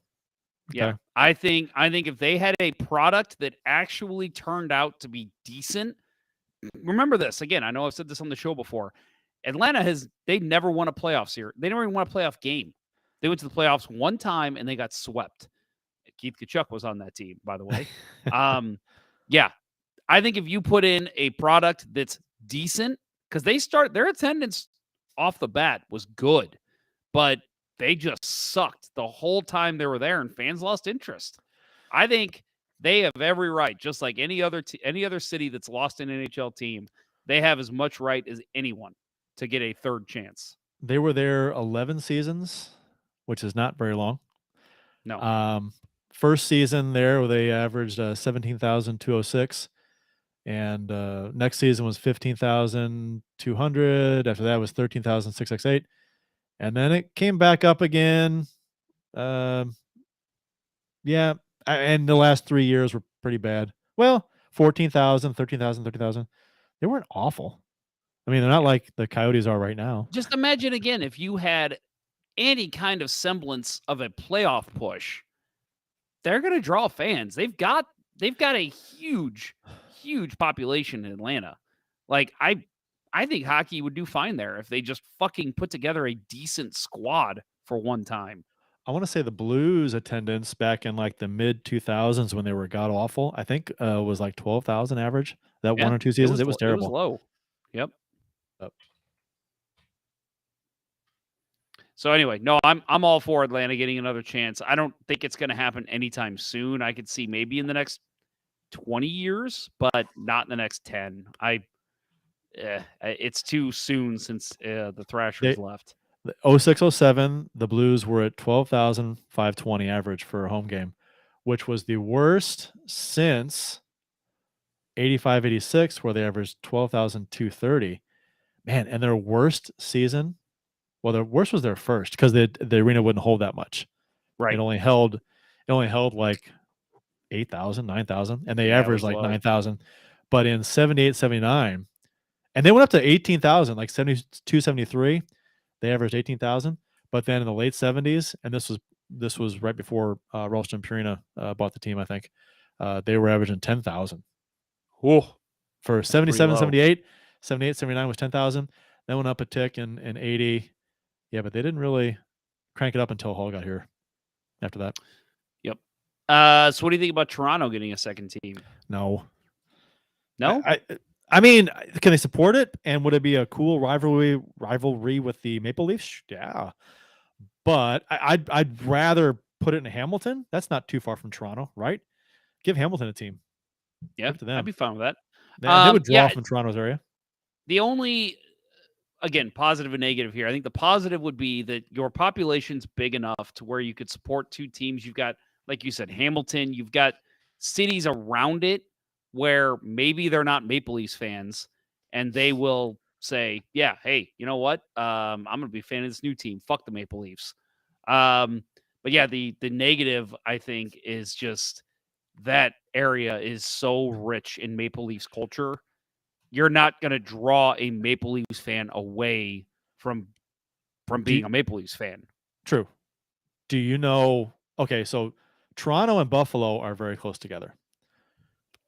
Okay. Yeah, I think if they had a product that actually turned out to be decent. Remember this again. I know I've said this on the show before. Atlanta they never won a playoff series. They never even won a playoff game. They went to the playoffs one time and they got swept. Keith Tkachuk was on that team, by the way. Yeah, I think if you put in a product that's decent, because their attendance off the bat was good, but they just sucked the whole time they were there, and fans lost interest. I think they have every right, just like any other city that's lost an NHL team, they have as much right as anyone to get a third chance. They were there 11 seasons, which is not very long. No. First season there, where they averaged 17,206, and next season was 15,200. After that was 13,668, and then it came back up again. And the last 3 years were pretty bad. Well, 14,000, 13,000, 30,000. They weren't awful. I mean, they're not like the Coyotes are right now. Just imagine again if you had any kind of semblance of a playoff push. They're going to draw fans. They've got a huge population in Atlanta. Like I think hockey would do fine there if they just fucking put together a decent squad for one time. I want to say the Blues attendance back in like the mid 2000s when they were god awful, I think was like 12,000 average. That 1 or 2 seasons, it was terrible. It was low. Yep. So anyway, no, I'm all for Atlanta getting another chance. I don't think it's going to happen anytime soon. I could see maybe in the next 20 years, but not in the next 10. It's too soon since the Thrashers left. 06-07, the Blues were at 12,520 average for a home game, which was the worst since 85-86, where they averaged 12,230. Man, and their worst season. Well, their worst was their first because the arena wouldn't hold that much. Right. It only held like 8,000, 9,000, and they averaged like 9,000. But in 78, 79, and they went up to 18,000, like 72, 73. They averaged 18,000. But then in the late 70s, and this was right before Ralston Purina bought the team, I think, they were averaging 10,000. For 77, 78, 78, 79 was 10,000. Then went up a tick in 80. Yeah, but they didn't really crank it up until Hall got here after that. Yep. So what do you think about Toronto getting a second team? No. No? I mean, can they support it? And would it be a cool rivalry with the Maple Leafs? Yeah, but I'd rather put it in Hamilton. That's not too far from Toronto, right? Give Hamilton a team. Yeah, Give it to them. I'd be fine with that. They would draw Yeah, from Toronto's area. the only, again, positive and negative here. I think the positive would be that your population's big enough to where you could support two teams. You've got, like you said, Hamilton. You've got cities around it where maybe they're not Maple Leafs fans, and they will say, "Yeah, hey, you know what? I'm going to be a fan of this new team. Fuck the Maple Leafs." But yeah, the negative I think is just that area is so rich in Maple Leafs culture. You're not going to draw a Maple Leafs fan away from being a Maple Leafs fan. True. Do you know? Okay, so Toronto and Buffalo are very close together.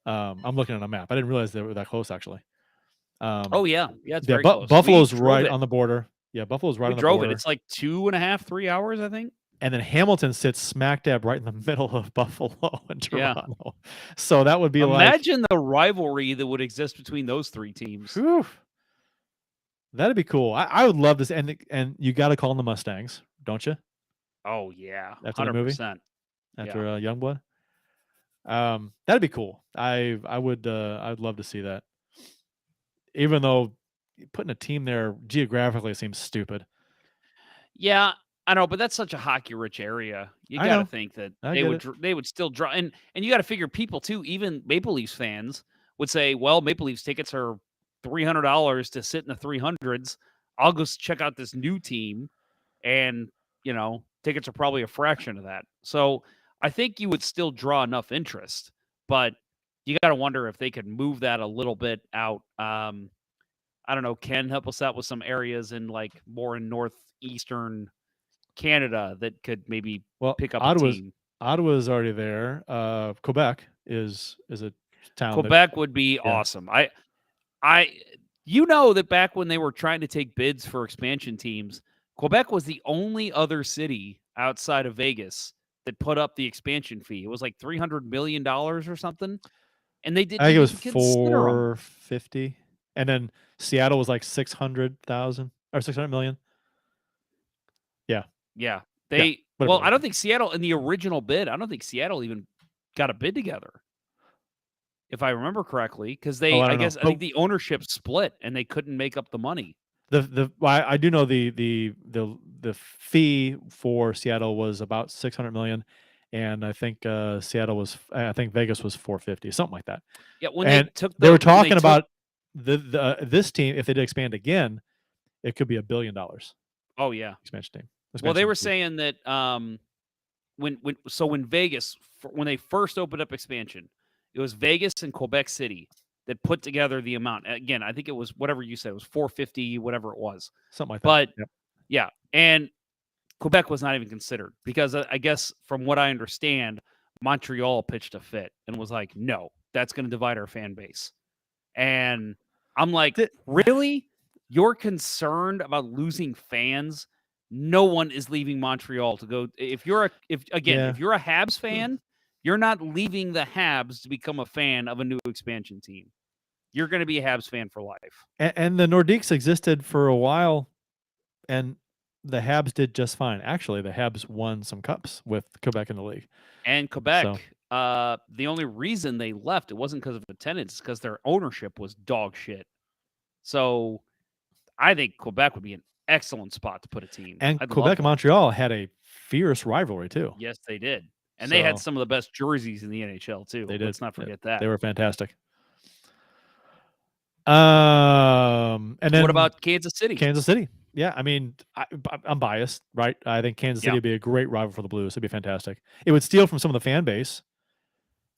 I'm looking at a map. I didn't realize they were that close, actually. Oh yeah, it's very close. Buffalo's right on the border. Yeah, Buffalo's right on the border. We drove it. It's like 2.5, 3 hours, I think. And then Hamilton sits smack dab right in the middle of Buffalo and Toronto. Yeah. So that would be imagine the rivalry that would exist between those three teams. Whew. That'd be cool. I would love this. And you got to call them the Mustangs, don't you? Oh yeah, after 100%. The movie, after Youngblood. That'd be cool. I'd love to see that. Even though putting a team there geographically seems stupid. Yeah, I know, but that's such a hockey-rich area. You got to think that they would still draw, and you got to figure people too. Even Maple Leafs fans would say, "Well, Maple Leafs tickets are $300 to sit in the 300s. I'll go check out this new team, and tickets are probably a fraction of that." So I think you would still draw enough interest, but you got to wonder if they could move that a little bit out. I don't know. Ken, help us out with some areas in more in northeastern Canada that could maybe pick up a team. Ottawa's already there. Quebec is a town. Quebec would be awesome. That back when they were trying to take bids for expansion teams, Quebec was the only other city outside of Vegas that put up the expansion fee. It was like $300 million or something, and they didn't. I think it was $450, and then Seattle was like 600,000 or 600 million. Yeah. Yeah. I don't think Seattle in the original bid, I don't think Seattle even got a bid together, if I remember correctly, because I think the ownership split and they couldn't make up the money. I do know the fee for Seattle was about 600 million, and I think Vegas was 450, something like that. Yeah, when they were talking about this team, if they did expand again, it could be $1 billion. Oh yeah, expansion team. Well, they were saying that when Vegas, when they first opened up expansion, it was Vegas and Quebec City that put together the amount. Again, I think it was whatever you said, it was 450, whatever it was, something like that. But yeah, and Quebec was not even considered because I guess from what I understand, Montreal pitched a fit and was like, "No, that's going to divide our fan base." And I'm like, really? You're concerned about losing fans? No one is leaving Montreal to go. If you're a Habs fan, you're not leaving the Habs to become a fan of a new expansion team. You're going to be a Habs fan for life. And the Nordiques existed for a while, and the Habs did just fine. Actually, the Habs won some cups with Quebec in the league. And Quebec, the only reason they left, it wasn't because of attendance, it's because their ownership was dog shit. So I think Quebec would be an excellent spot to put a team. And Quebec and Montreal had a fierce rivalry too. Yes, they did. And they had some of the best jerseys in the NHL too. They did. Let's not forget that. They were fantastic. And then what about Kansas City? Kansas City. Yeah, I mean, I'm biased, right? I think Kansas City would be a great rival for the Blues. It'd be fantastic. It would steal from some of the fan base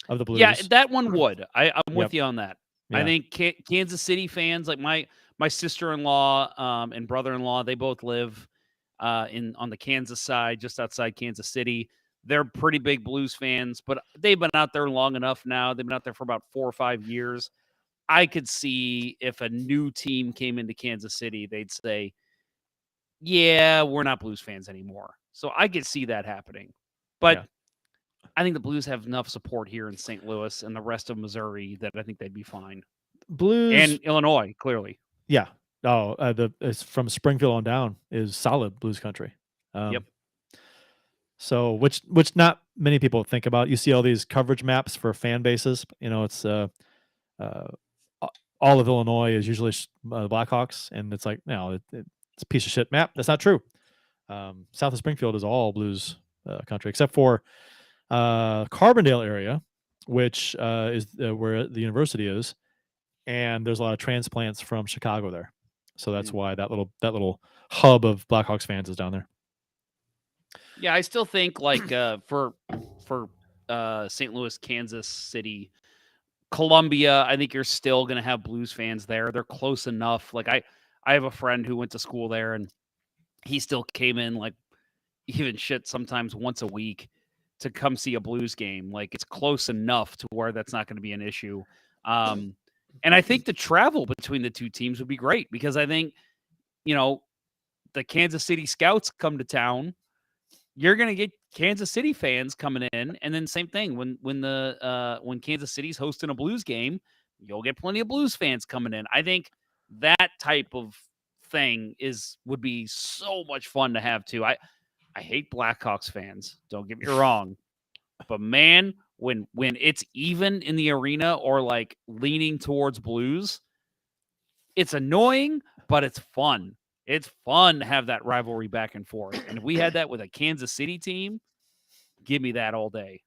of the Blues. Yeah, that one would. I'm with you on that. Yeah. I think Kansas City fans, like my sister-in-law and brother-in-law, they both live on the Kansas side, just outside Kansas City. They're pretty big Blues fans, but they've been out there long enough now. They've been out there for about 4 or 5 years. I could see if a new team came into Kansas City, they'd say, yeah, we're not Blues fans anymore. So I could see that happening. But I think the Blues have enough support here in St. Louis and the rest of Missouri that I think they'd be fine. Blues and Illinois, clearly. Yeah. Oh, it's from Springfield on down is solid blues country. Yep. So which not many people think about. You see all these coverage maps for fan bases. It's all of Illinois is usually Blackhawks, and it's like it's a piece of shit map. That's not true. South of Springfield is all blues country except for Carbondale area, which is where the university is, and there's a lot of transplants from Chicago there. So that's why that little hub of Blackhawks fans is down there. Yeah, I still think like for St. Louis, Kansas City, Columbia, I think you're still going to have Blues fans there. They're close enough. Like I have a friend who went to school there, and he still came in like even shit sometimes once a week to come see a Blues game. Like it's close enough to where that's not going to be an issue. And I think the travel between the two teams would be great because I think, the Kansas City Scouts come to town. You're going to get Kansas City fans coming in, and then same thing when Kansas City's hosting a Blues game, you'll get plenty of Blues fans coming in. I think that type of thing would be so much fun to have too. I hate Blackhawks fans. Don't get me wrong, but man, when it's even in the arena or like leaning towards Blues, it's annoying, but it's fun. It's fun to have that rivalry back and forth. And if we had that with a Kansas City team, give me that all day.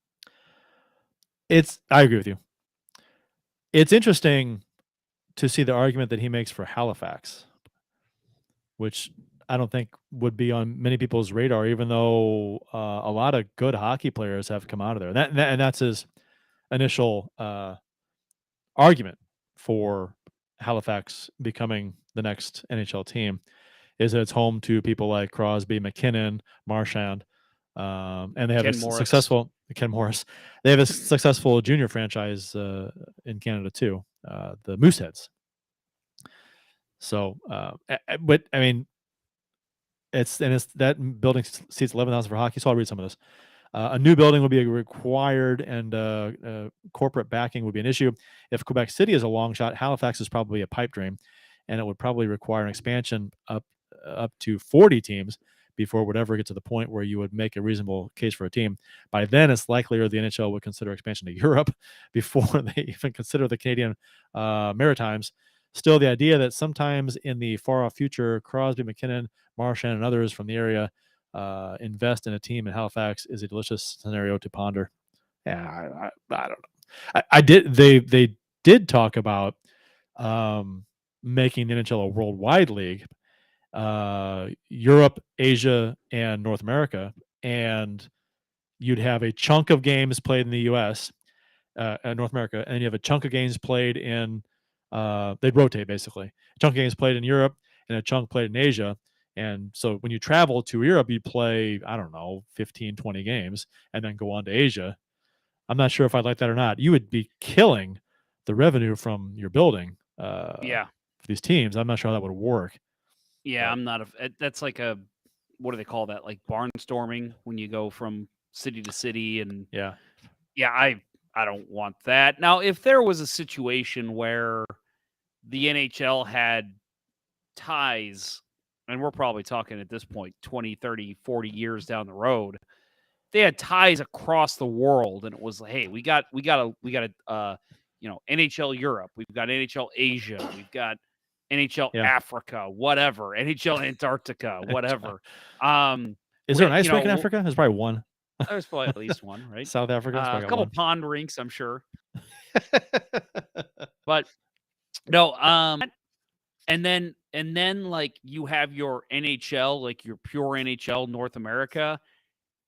I agree with you. It's interesting to see the argument that he makes for Halifax, which I don't think would be on many people's radar, even though a lot of good hockey players have come out of there. And that's his initial argument for Halifax becoming the next NHL team, is that it's home to people like Crosby, McKinnon, Marchand, and they have successful Ken Morris. They have a successful junior franchise in Canada too, the Mooseheads. So, but I mean, it's that building seats 11,000 for hockey. So I'll read some of this. A new building would be required, and corporate backing would be an issue. If Quebec City is a long shot, Halifax is probably a pipe dream, and it would probably require an expansion up to 40 teams before it would ever get to the point where you would make a reasonable case for a team. By then, it's likelier the NHL would consider expansion to Europe before they even consider the Canadian Maritimes. Still, the idea that sometimes in the far-off future, Crosby, McKinnon, Marchand, and others from the area invest in a team in Halifax is a delicious scenario to ponder. Yeah, I don't know. I did. They did talk about making the NHL a worldwide league, Europe, Asia, and North America, and you'd have a chunk of games played in the U.S., North America, and you have a chunk of games played in. They'd rotate basically. A chunk of games played in Europe and a chunk played in Asia. And so when you travel to Europe, you play, I don't know, 15, 20 games and then go on to Asia. I'm not sure if I'd like that or not. You would be killing the revenue from your building for these teams. I'm not sure how that would work. Yeah, I'm not that's like what do they call that? Like barnstorming when you go from city to city. And I don't want that. Now, if there was a situation where the NHL had ties, and we're probably talking at this point 20, 30, 40 years down the road, they had ties across the world, and it was like, hey, we got a NHL Europe, we've got NHL Asia, we've got NHL Africa, whatever, NHL Antarctica, whatever. Is there an ice rink in Africa? There's probably one. There's probably at least one, right? South Africa, a couple pond rinks, I'm sure. But no, and then like you have your NHL, like your pure NHL North America.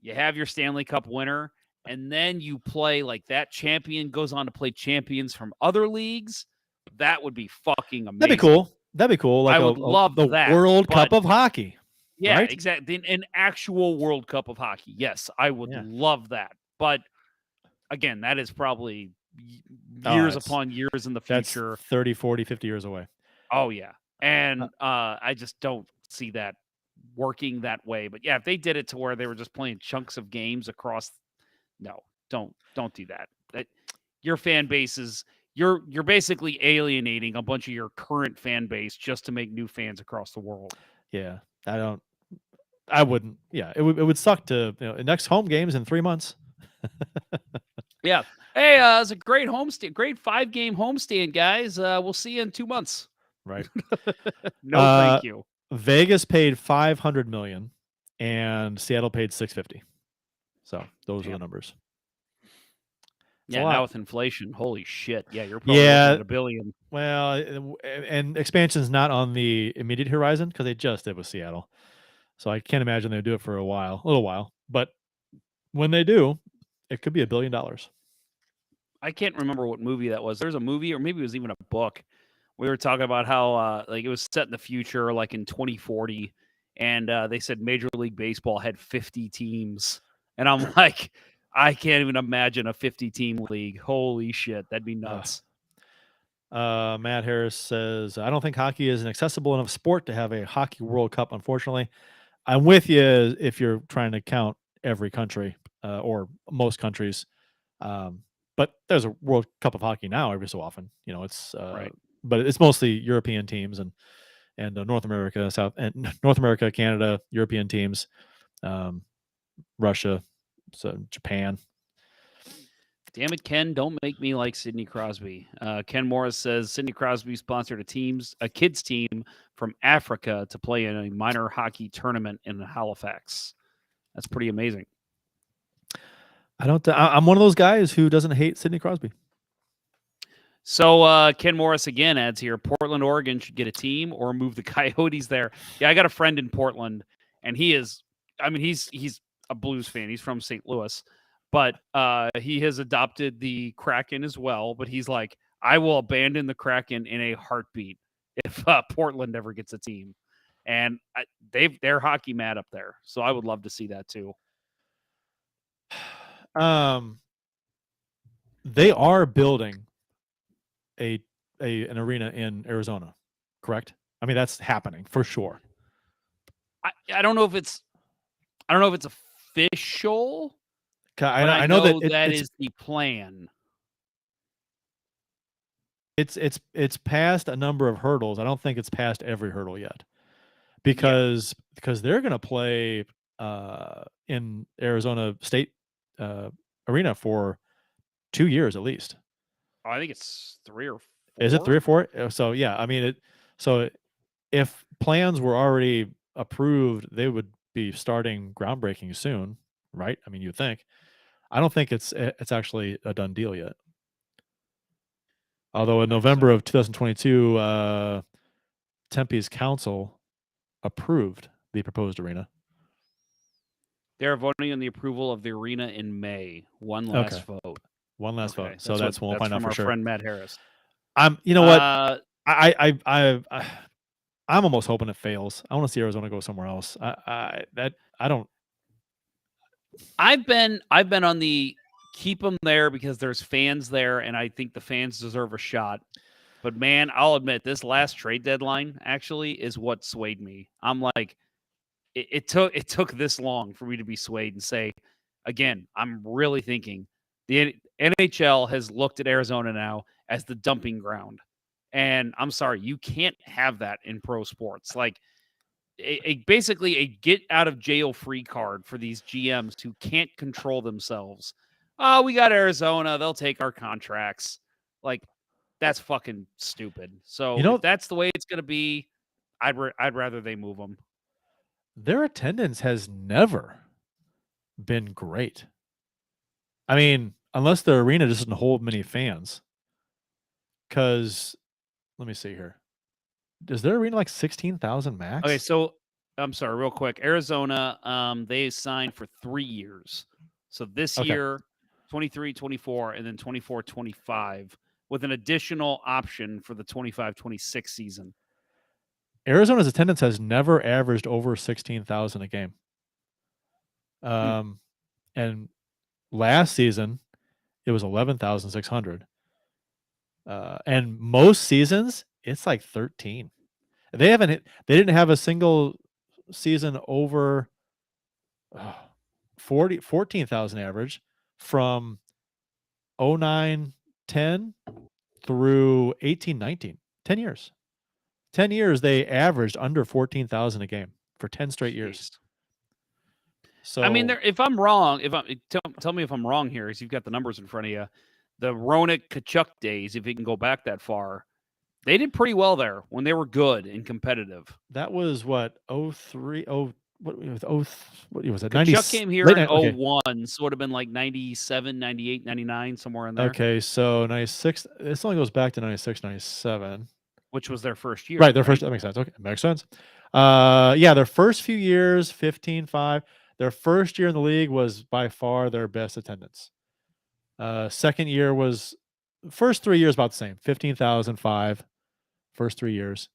You have your Stanley Cup winner, and then you play like that champion goes on to play champions from other leagues. That would be fucking amazing. That'd be cool. Like I would love the that. World Cup of hockey. Yeah, right? Exactly. An actual World Cup of hockey. Yes, I would love that. But again, that is probably years upon years in the future. That's 30, 40, 50 years away. Oh, yeah. And I just don't see that working that way. But yeah, if they did it to where they were just playing chunks of games across, no, don't do that. Your fan bases, you're basically alienating a bunch of your current fan base just to make new fans across the world. Yeah, I wouldn't. Yeah, it would suck to next home games in 3 months. Yeah. Hey, it's a great homestand, great 5-game homestand, guys. We'll see you in 2 months. Right. No, thank you. Vegas paid $500 million, and Seattle paid $650. So those are the numbers. Yeah, now with inflation, holy shit. Yeah, you're probably looking at $1 billion. Well, and expansion's not on the immediate horizon because they just did with Seattle. So I can't imagine they do it for a little while. But when they do, it could be $1 billion. I can't remember what movie that was. There's a movie, or maybe it was even a book. We were talking about how like it was set in the future, like in 2040, and they said Major League Baseball had 50 teams, and I'm like, I can't even imagine a 50-team league. Holy shit, that'd be nuts. Matt Harris says, I don't think hockey is an accessible enough sport to have a hockey World Cup, unfortunately. I'm with you if you're trying to count every country or most countries. But there's a World Cup of hockey now every so often. It's right. But it's mostly European teams and North America, North America, Canada, European teams, Russia, so Japan. Damn it, Ken! Don't make me like Sidney Crosby. Ken Morris says Sidney Crosby sponsored a kids team from Africa to play in a minor hockey tournament in Halifax. That's pretty amazing. I'm one of those guys who doesn't hate Sidney Crosby. So Ken Morris again adds here, Portland, Oregon should get a team or move the Coyotes there. Yeah, I got a friend in Portland, and he's a Blues fan. He's from St. Louis, but he has adopted the Kraken as well. But he's like, I will abandon the Kraken in a heartbeat if Portland ever gets a team. And they're hockey mad up there, so I would love to see that too. They are building an arena in Arizona, correct? I mean, that's happening for sure. I don't know if it's official. I know that that is the plan. It's passed a number of hurdles. I don't think it's passed every hurdle yet, because they're going to play in Arizona State Arena for 2 years at least. Oh, I think it's 3 or 4. Is it 3 or 4? So yeah, I mean So if plans were already approved, they would be starting groundbreaking soon, right? I mean, you'd think. I don't think it's actually a done deal yet. Although in November of 2022, Tempe's council approved the proposed arena. They're voting on the approval of the arena in May. One last vote. One last vote. So that's when we'll find out for sure. Our friend Matt Harris. You know what? I'm almost hoping it fails. I want to see Arizona go somewhere else. I've been on the keep them there because there's fans there, and I think the fans deserve a shot. But man, I'll admit this last trade deadline actually is what swayed me. I'm like, it took this long for me to be swayed and say, again, I'm really thinking the NHL has looked at Arizona now as the dumping ground. And I'm sorry, you can't have that in pro sports. Like basically a get out of jail free card for these GMs who can't control themselves. Oh, we got Arizona. They'll take our contracts. Like, that's fucking stupid. So if that's the way it's going to be, I'd rather they move them. Their attendance has never been great. I mean, unless the arena doesn't hold many fans. Because, let me see here. Is their arena like 16,000 max? Okay, so I'm sorry, real quick. Arizona, they signed for 3 years. So this year, 23, 24, and then 24, 25, with an additional option for the 25, 26 season. Arizona's attendance has never averaged over 16,000 a game. And last season, it was 11,600. And most seasons, it's like 13. They didn't have a single season over 14,000 average from 09-10 through 18-19. 10 years. 10 years they averaged under 14,000 a game for 10 straight years. Jeez. So I mean, if I'm wrong, tell me if I'm wrong here, as you've got the numbers in front of you. The Roenick Kachuk days, if you can go back that far, they did pretty well there when they were good and competitive. that was what 03 what was it? Kachuk came here in 01, so it would have been like 97, 98, 99, somewhere in there. Okay, so 96. This only goes back to 96, 97. Which was their first year. Right, their first. That makes sense. Okay, makes sense. Yeah, their first few years, 15-5. Their first year in the league was by far their best attendance. Second year was, first 3 years about the same, 15,005. First 3 years,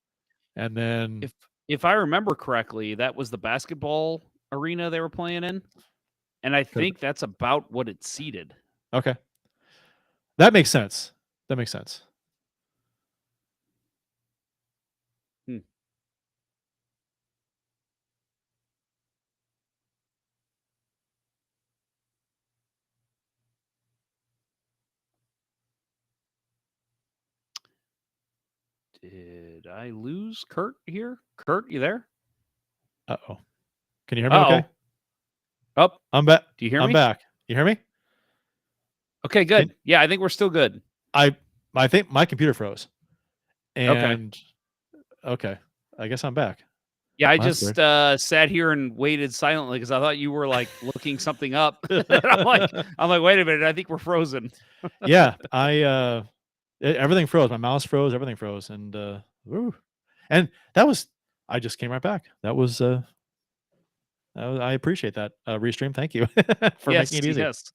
and then if I remember correctly, that was the basketball arena they were playing in, and I think that's about what it seated. Okay, that makes sense. That makes sense. Did I lose Kurt here? Kurt, you there? Uh-oh. Can you hear me okay? Oh, I'm back. Do you hear me? I'm back. You hear me? Okay, good. Yeah, I think we're still good. I think my computer froze. And okay. I guess I'm back. Yeah, I just sat here and waited silently because I thought you were like looking something up. I'm like, wait a minute, I think we're frozen. Yeah, everything froze. My mouse froze. Everything froze, and that was. I just came right back. That was. I appreciate that, Restream. Thank you for making it easy. Yes.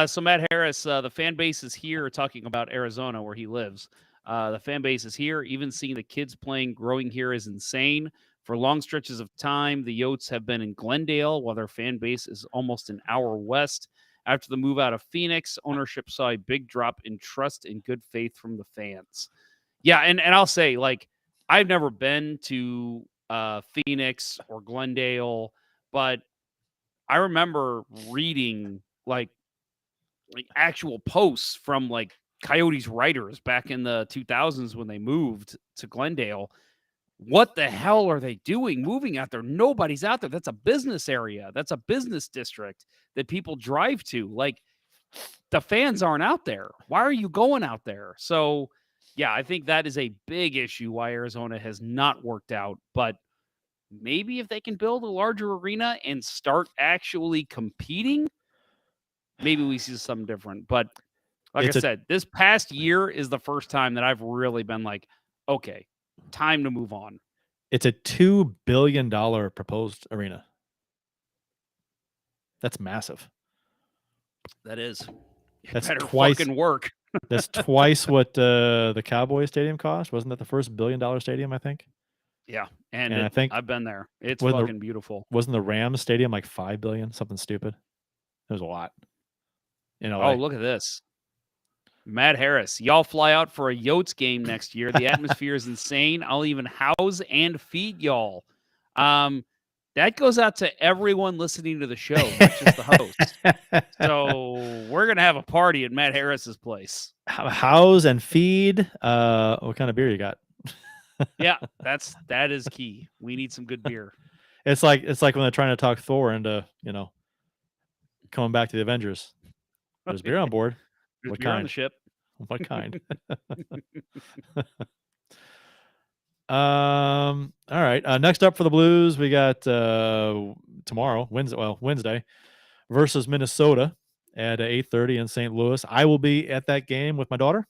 So Matt Harris, the fan base is here talking about Arizona where he lives. The fan base is here. Even seeing the kids growing here is insane. For long stretches of time, the Yotes have been in Glendale while their fan base is almost an hour west. After the move out of Phoenix, ownership saw a big drop in trust and good faith from the fans. Yeah, and I'll say, like, I've never been to Phoenix or Glendale, but I remember reading like actual posts from like Coyotes writers back in the 2000s when they moved to Glendale. What the hell are they doing moving out there? Nobody's out there. That's a business area. That's a business district that people drive to. Like, the fans aren't out there. Why are you going out there? So, yeah, I think that is a big issue why Arizona has not worked out. But maybe if they can build a larger arena and start actually competing, maybe we see something different. But like I said, this past year is the first time that I've really been like, okay, time to move on. It's a $2 billion proposed arena. That's massive. That is. That's better twice fucking work. That's twice what the Cowboys stadium cost. Wasn't that the first $1 billion stadium, I think? Yeah. And I think I've been there. It's fucking beautiful. Wasn't the Rams stadium like $5 billion? Something stupid. It was a lot. Oh, look at this. Matt Harris, y'all fly out for a Yotes game next year. The atmosphere is insane. I'll even house and feed y'all. That goes out to everyone listening to the show, not just the host. So we're going to have a party at Matt Harris's place. House and feed. What kind of beer you got? Yeah, that is key. We need some good beer. It's like when they're trying to talk Thor into, coming back to the Avengers. There's beer on board. There's what beer kind? on the ship. What kind? All right. Next up for the Blues, we got tomorrow, Wednesday, versus Minnesota at 8:30 in St. Louis. I will be at that game with my daughter.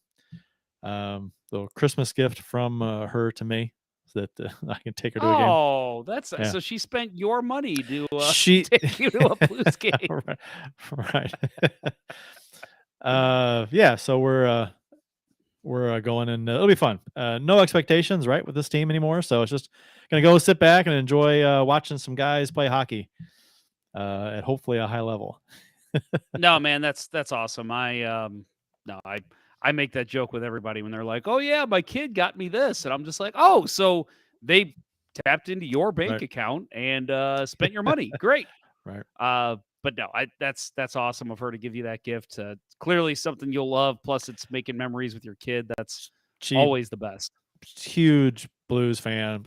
The Christmas gift from her to me, so that I can take her to a game. Oh, so she spent your money to take you to a Blues game. Right. Yeah. So we're going, and it'll be fun. No expectations, right, with this team anymore. So it's just gonna go sit back and enjoy watching some guys play hockey at hopefully a high level. No, man, that's awesome. I make that joke with everybody when they're like, "Oh yeah, my kid got me this," and I'm just like, "Oh, so they tapped into your bank account and spent your money? Great." Right. but no, that's awesome of her to give you that gift. Clearly something you'll love. Plus, it's making memories with your kid. That's always the best. Huge Blues fan.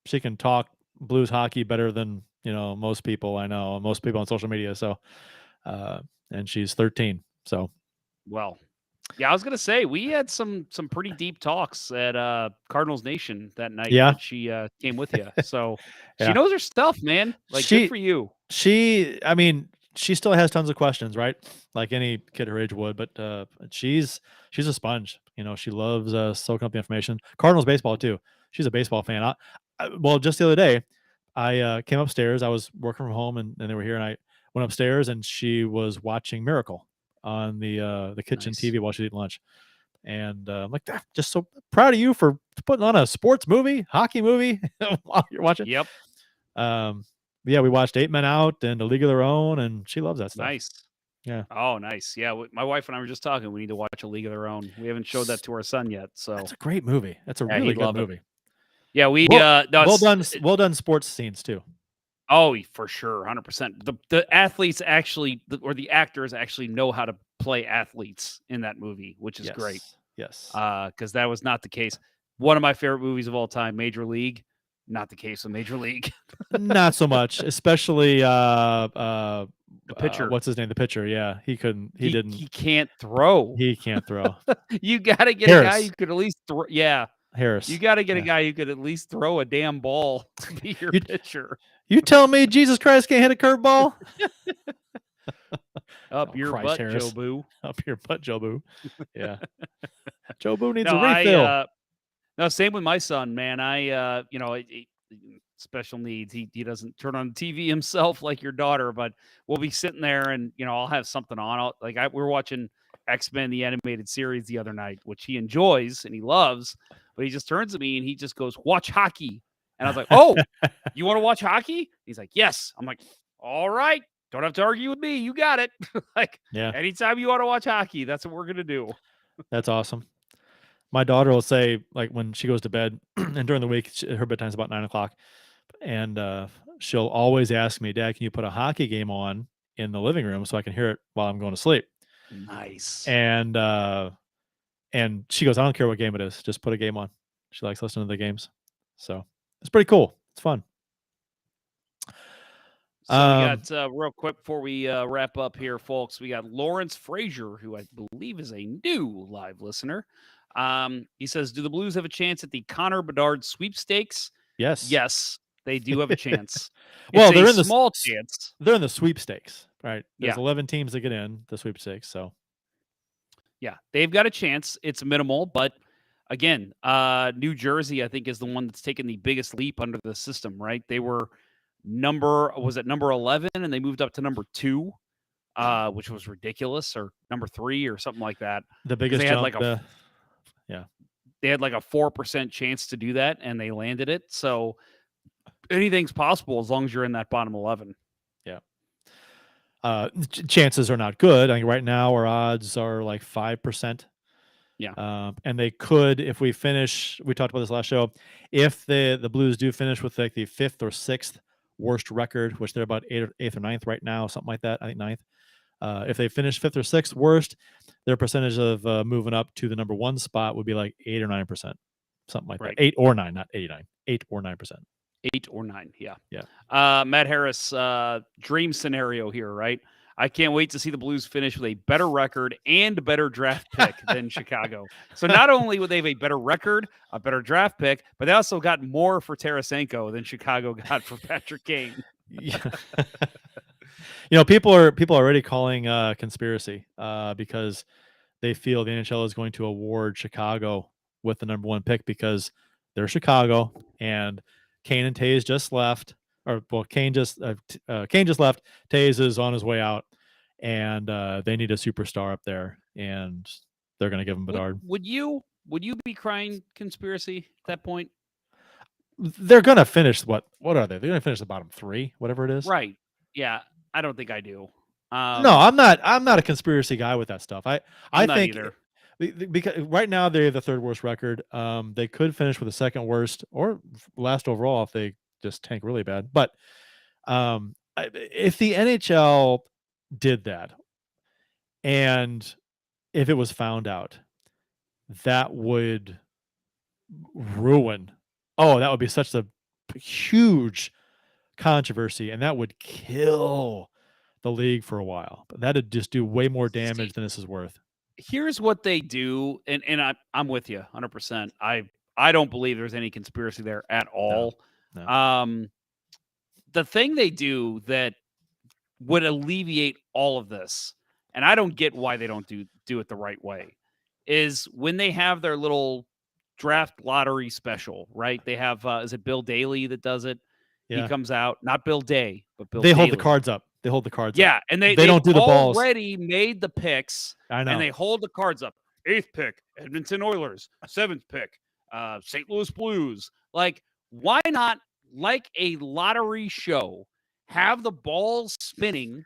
She can talk Blues hockey better than most people I know, most people on social media. So, and she's 13. So, well, yeah, I was gonna say we had some pretty deep talks at Cardinals Nation that night that she came with you. So she knows her stuff, man. Like, good for you. I mean, she still has tons of questions, right? Like any kid her age would, but she's a sponge. She loves soaking up the information. Cardinals baseball too. She's a baseball fan. Well, just the other day, I came upstairs. I was working from home, and they were here, and I went upstairs, and she was watching Miracle on the kitchen TV while she's eating lunch. And I'm like, just so proud of you for putting on a sports movie, hockey movie while you're watching. Yep. Yeah, we watched 8 Men Out and A League of Their Own, and she loves that stuff. Nice. Yeah. Oh, nice. Yeah, my wife and I were just talking. We need to watch A League of Their Own. We haven't showed that to our son yet. So that's a great movie. That's a really good movie. Yeah, we well done sports scenes too. Oh, for sure, 100%. The athletes actually, or the actors actually know how to play athletes in that movie, which is great. Yes. Because that was not the case. One of my favorite movies of all time, Major League. Not the case with Major League. Not so much, especially the pitcher. What's his name? The pitcher. Yeah, he couldn't. He didn't. He can't throw. He can't throw. You got to get a guy who could at least throw. Yeah, Harris. You got to get a guy who could at least throw a damn ball to be your pitcher. You tell me Jesus Christ can't hit a curveball? Up your butt, Harris. Joe Boo. Up your butt, Joe Boo. Yeah. Joe Boo needs a refill. No, same with my son, man. Special needs. He doesn't turn on the TV himself like your daughter, but we'll be sitting there and, I'll have something on. We were watching X-Men, the animated series the other night, which he enjoys and he loves, but he just turns to me and he just goes, watch hockey. And I was like, oh, you want to watch hockey? He's like, yes. I'm like, all right. Don't have to argue with me. You got it. Anytime you want to watch hockey, that's what we're going to do. That's awesome. My daughter will say, like, when she goes to bed, and during the week, her bedtime's about 9:00, and she'll always ask me, Dad, can you put a hockey game on in the living room so I can hear it while I'm going to sleep? Nice. And she goes, I don't care what game it is. Just put a game on. She likes listening to the games. So it's pretty cool. It's fun. So we got, real quick before we wrap up here, folks, we got Lawrence Frazier, who I believe is a new live listener. He says, do the Blues have a chance at the Connor Bedard sweepstakes? Yes. Yes, they do have a chance. Well, they're in the small chance. They're in the sweepstakes, right? There's 11 teams that get in the sweepstakes. So, yeah, they've got a chance. It's minimal, but again, New Jersey, I think, is the one that's taken the biggest leap under the system, right? They were number 11, and they moved up to number 2, which was ridiculous, or number 3 or something like that. The biggest jump. They had like a 4% chance to do that, and they landed it. So anything's possible as long as you're in that bottom 11. Yeah. Chances are not good. I think right now our odds are like 5%. Yeah. And they could, if we finish, we talked about this last show, if the Blues do finish with like the 5th or 6th worst record, which they're about 8th or 9th right now, something like that. I think 9th. If they finish 5th or 6th worst, their percentage of moving up to the number 1 spot would be like 8 or 9%, something like that. 8 or 9, not 89. 8 or 9%. 8 or 9, yeah. Yeah. Matt Harris, dream scenario here, right? I can't wait to see the Blues finish with a better record and a better draft pick than Chicago. So not only would they have a better record, a better draft pick, but they also got more for Tarasenko than Chicago got for Patrick Kane. Yeah. People are already calling conspiracy because they feel the NHL is going to award Chicago with the number 1 pick because they're Chicago and Kane and Taves just left. Kane just left. Taves is on his way out, and they need a superstar up there, and they're going to give him Bedard. Would you be crying conspiracy at that point? They're going to finish what are they? They're going to finish the bottom 3, whatever it is. Right. Yeah. I don't think I do. No, I'm not a conspiracy guy with that stuff. I think either. Because right now they're the 3rd worst record. They could finish with the 2nd worst or last overall if they just tank really bad. But if the NHL did that, and if it was found out, that would ruin. Oh, that would be such a huge controversy, and that would kill the league for a while. But that'd just do way more damage than this is worth. Here's what they do, and I'm with you 100%. I don't believe there's any conspiracy there at all. No. The thing they do that would alleviate all of this, and I don't get why they don't do it the right way, is when they have their little draft lottery special, right? They have is it Bill Daly that does it? Yeah. He comes out, not Bill Day, but Bill They Daly. hold the cards up. They hold the cards up. Yeah, and they don't do the balls. Already made the picks. I know. And they hold the cards up. 8th pick, Edmonton Oilers. 7th pick, St. Louis Blues. Like, why not, like a lottery show, have the balls spinning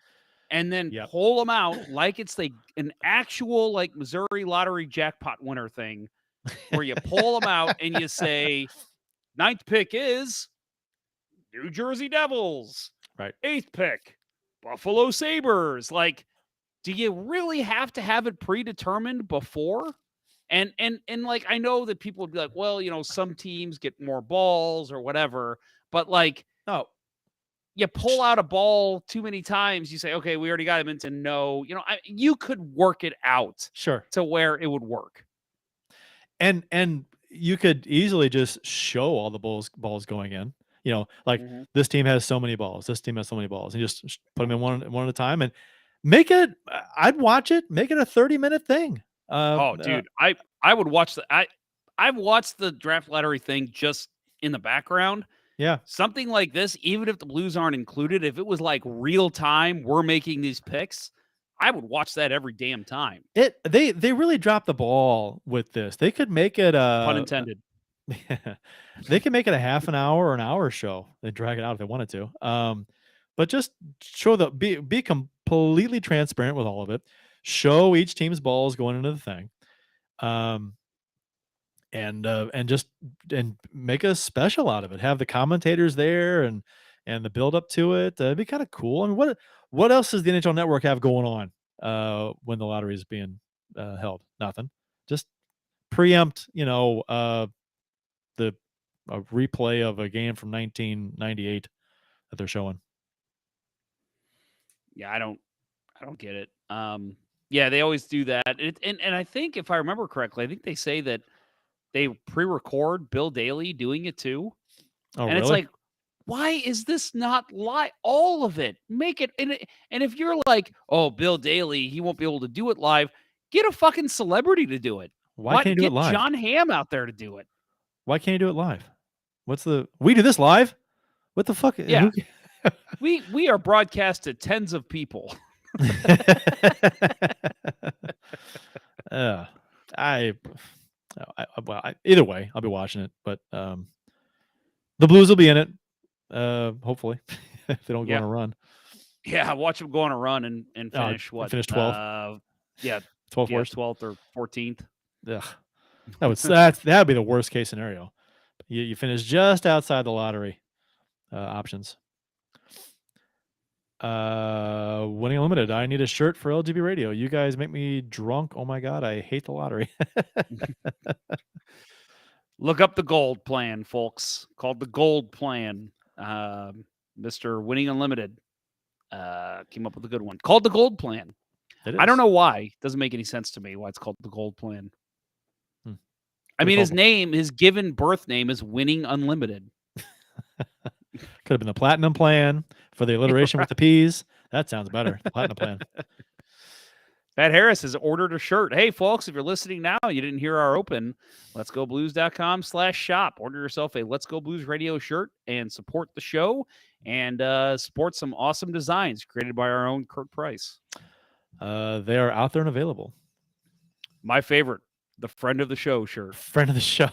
and then pull them out like it's an actual like Missouri lottery jackpot winner thing, where you pull them out and you say, 9th pick is New Jersey Devils. Right. 8th pick, Buffalo Sabres. Like, do you really have to have it predetermined before? And like, I know that people would be like, well, some teams get more balls or whatever, but like, no, you pull out a ball too many times, you say, okay, we already got him into no. You could work it out, sure, to where it would work. And you could easily just show all the balls going in. Like this team has so many balls. This team has so many balls, and just put them in one at a time and make it. I'd watch it. Make it a 30-minute thing. Dude, I would watch I've watched the draft lottery thing just in the background. Yeah, something like this, even if the Blues aren't included, if it was like real time, we're making these picks, I would watch that every damn time. They really dropped the ball with this. They could make it pun intended. They can make it a half an hour or an hour show. They drag it out if they wanted to. But just show be completely transparent with all of it. Show each team's balls going into the thing. And make a special out of it. Have the commentators there and the build up to it. It'd be kind of cool. I mean, what else does the NHL Network have going on when the lottery is being held? Nothing. Just preempt, a replay of a game from 1998 that they're showing. Yeah, I don't get it. Yeah, they always do that. And I think, if I remember correctly, I think they say that they pre-record Bill Daly doing it too. Oh, and really? It's like, why is this not live? All of it. Make it. And if you're like, oh, Bill Daly, he won't be able to do it live, get a fucking celebrity to do it. Why can't you do it live? Get John Hamm out there to do it. Why can't you do it live? We do this live? What the fuck? Yeah. we are broadcast to tens of people. Either way, I'll be watching it, but the Blues will be in it, hopefully, if they don't go on a run. Yeah, watch them go on a run and finish finish 12th. 12th worst, 12th or 14th. Yeah, that'd be the worst case scenario. You finish just outside the lottery options. Winning Unlimited. I need a shirt for LGB Radio. You guys make me drunk. Oh my god, I hate the lottery. Look up the gold plan, folks. Called the gold plan. Mr. Winning Unlimited came up with a good one. Called the gold plan. I don't know why. It doesn't make any sense to me why it's called the gold plan. I mean, his given birth name is Winning Unlimited. Could have been the platinum plan for the alliteration with the P's. That sounds better. The platinum plan. Pat Harris has ordered a shirt. Hey, folks, if you're listening now, you didn't hear our open, letsgoblues.com/shop. Order yourself a Let's Go Blues radio shirt and support the show and support some awesome designs created by our own Kurt Price. They are out there and available. My favorite, the friend of the show shirt. Friend of the show.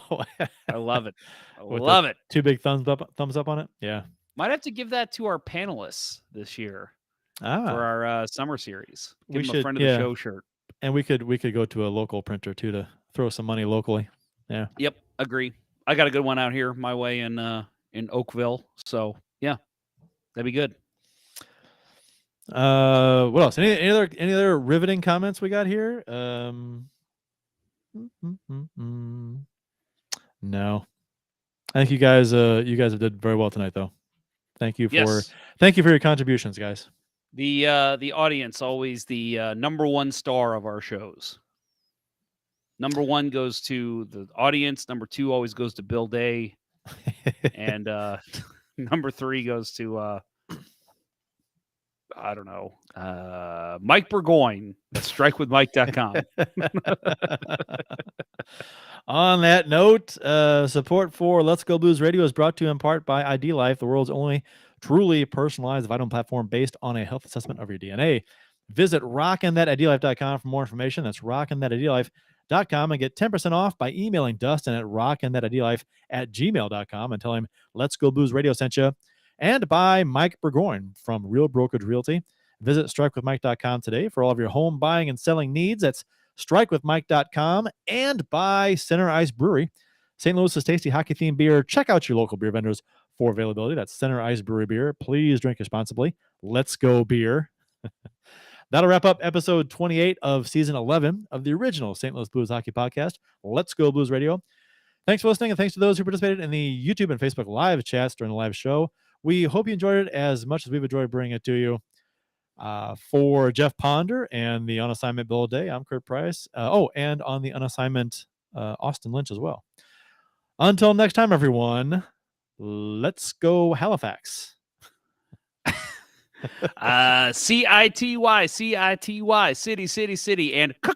I love it. Love it. 2 big thumbs up on it. Yeah. Might have to give that to our panelists this year for our summer series. Give them a friend of the show shirt. And we could go to a local printer too to throw some money locally. Yeah. Yep. Agree. I got a good one out here my way in Oakville. So yeah, that'd be good. What else? Any other riveting comments we got here? No. I think you guys have did very well tonight, though. Thank you for your contributions, guys. The audience always the number one star of our shows. Number one goes to the audience. Number two always goes to Bill Day, and number three goes to I don't know, Mike Burgoyne at strikewithmike.com. On that note, support for Let's Go Blues Radio is brought to you in part by ID Life, the world's only truly personalized vitamin platform based on a health assessment of your DNA. Visit rockinthatidlife.com for more information. That's rockinthatidlife.com and get 10% off by emailing Dustin at rockinthatidlife@gmail.com and tell him Let's Go Blues Radio sent you. And by Mike Burgoyne from Real Brokerage Realty. Visit strikewithmike.com today for all of your home buying and selling needs. That's strikewithmike.com. And by Center Ice Brewery, St. Louis's tasty hockey-themed beer. Check out your local beer vendors for availability. That's Center Ice Brewery beer. Please drink responsibly. Let's go beer. That'll wrap up episode 28 of season 11 of the original St. Louis Blues Hockey Podcast, Let's Go Blues Radio. Thanks for listening, and thanks to those who participated in the YouTube and Facebook live chats during the live show. We hope you enjoyed it as much as we've enjoyed bringing it to you. For Jeff Ponder and the On Assignment Bill Day, I'm Kurt Price. And on the On Assignment, Austin Lynch as well. Until next time, everyone, let's go Halifax. CITY, city, and caw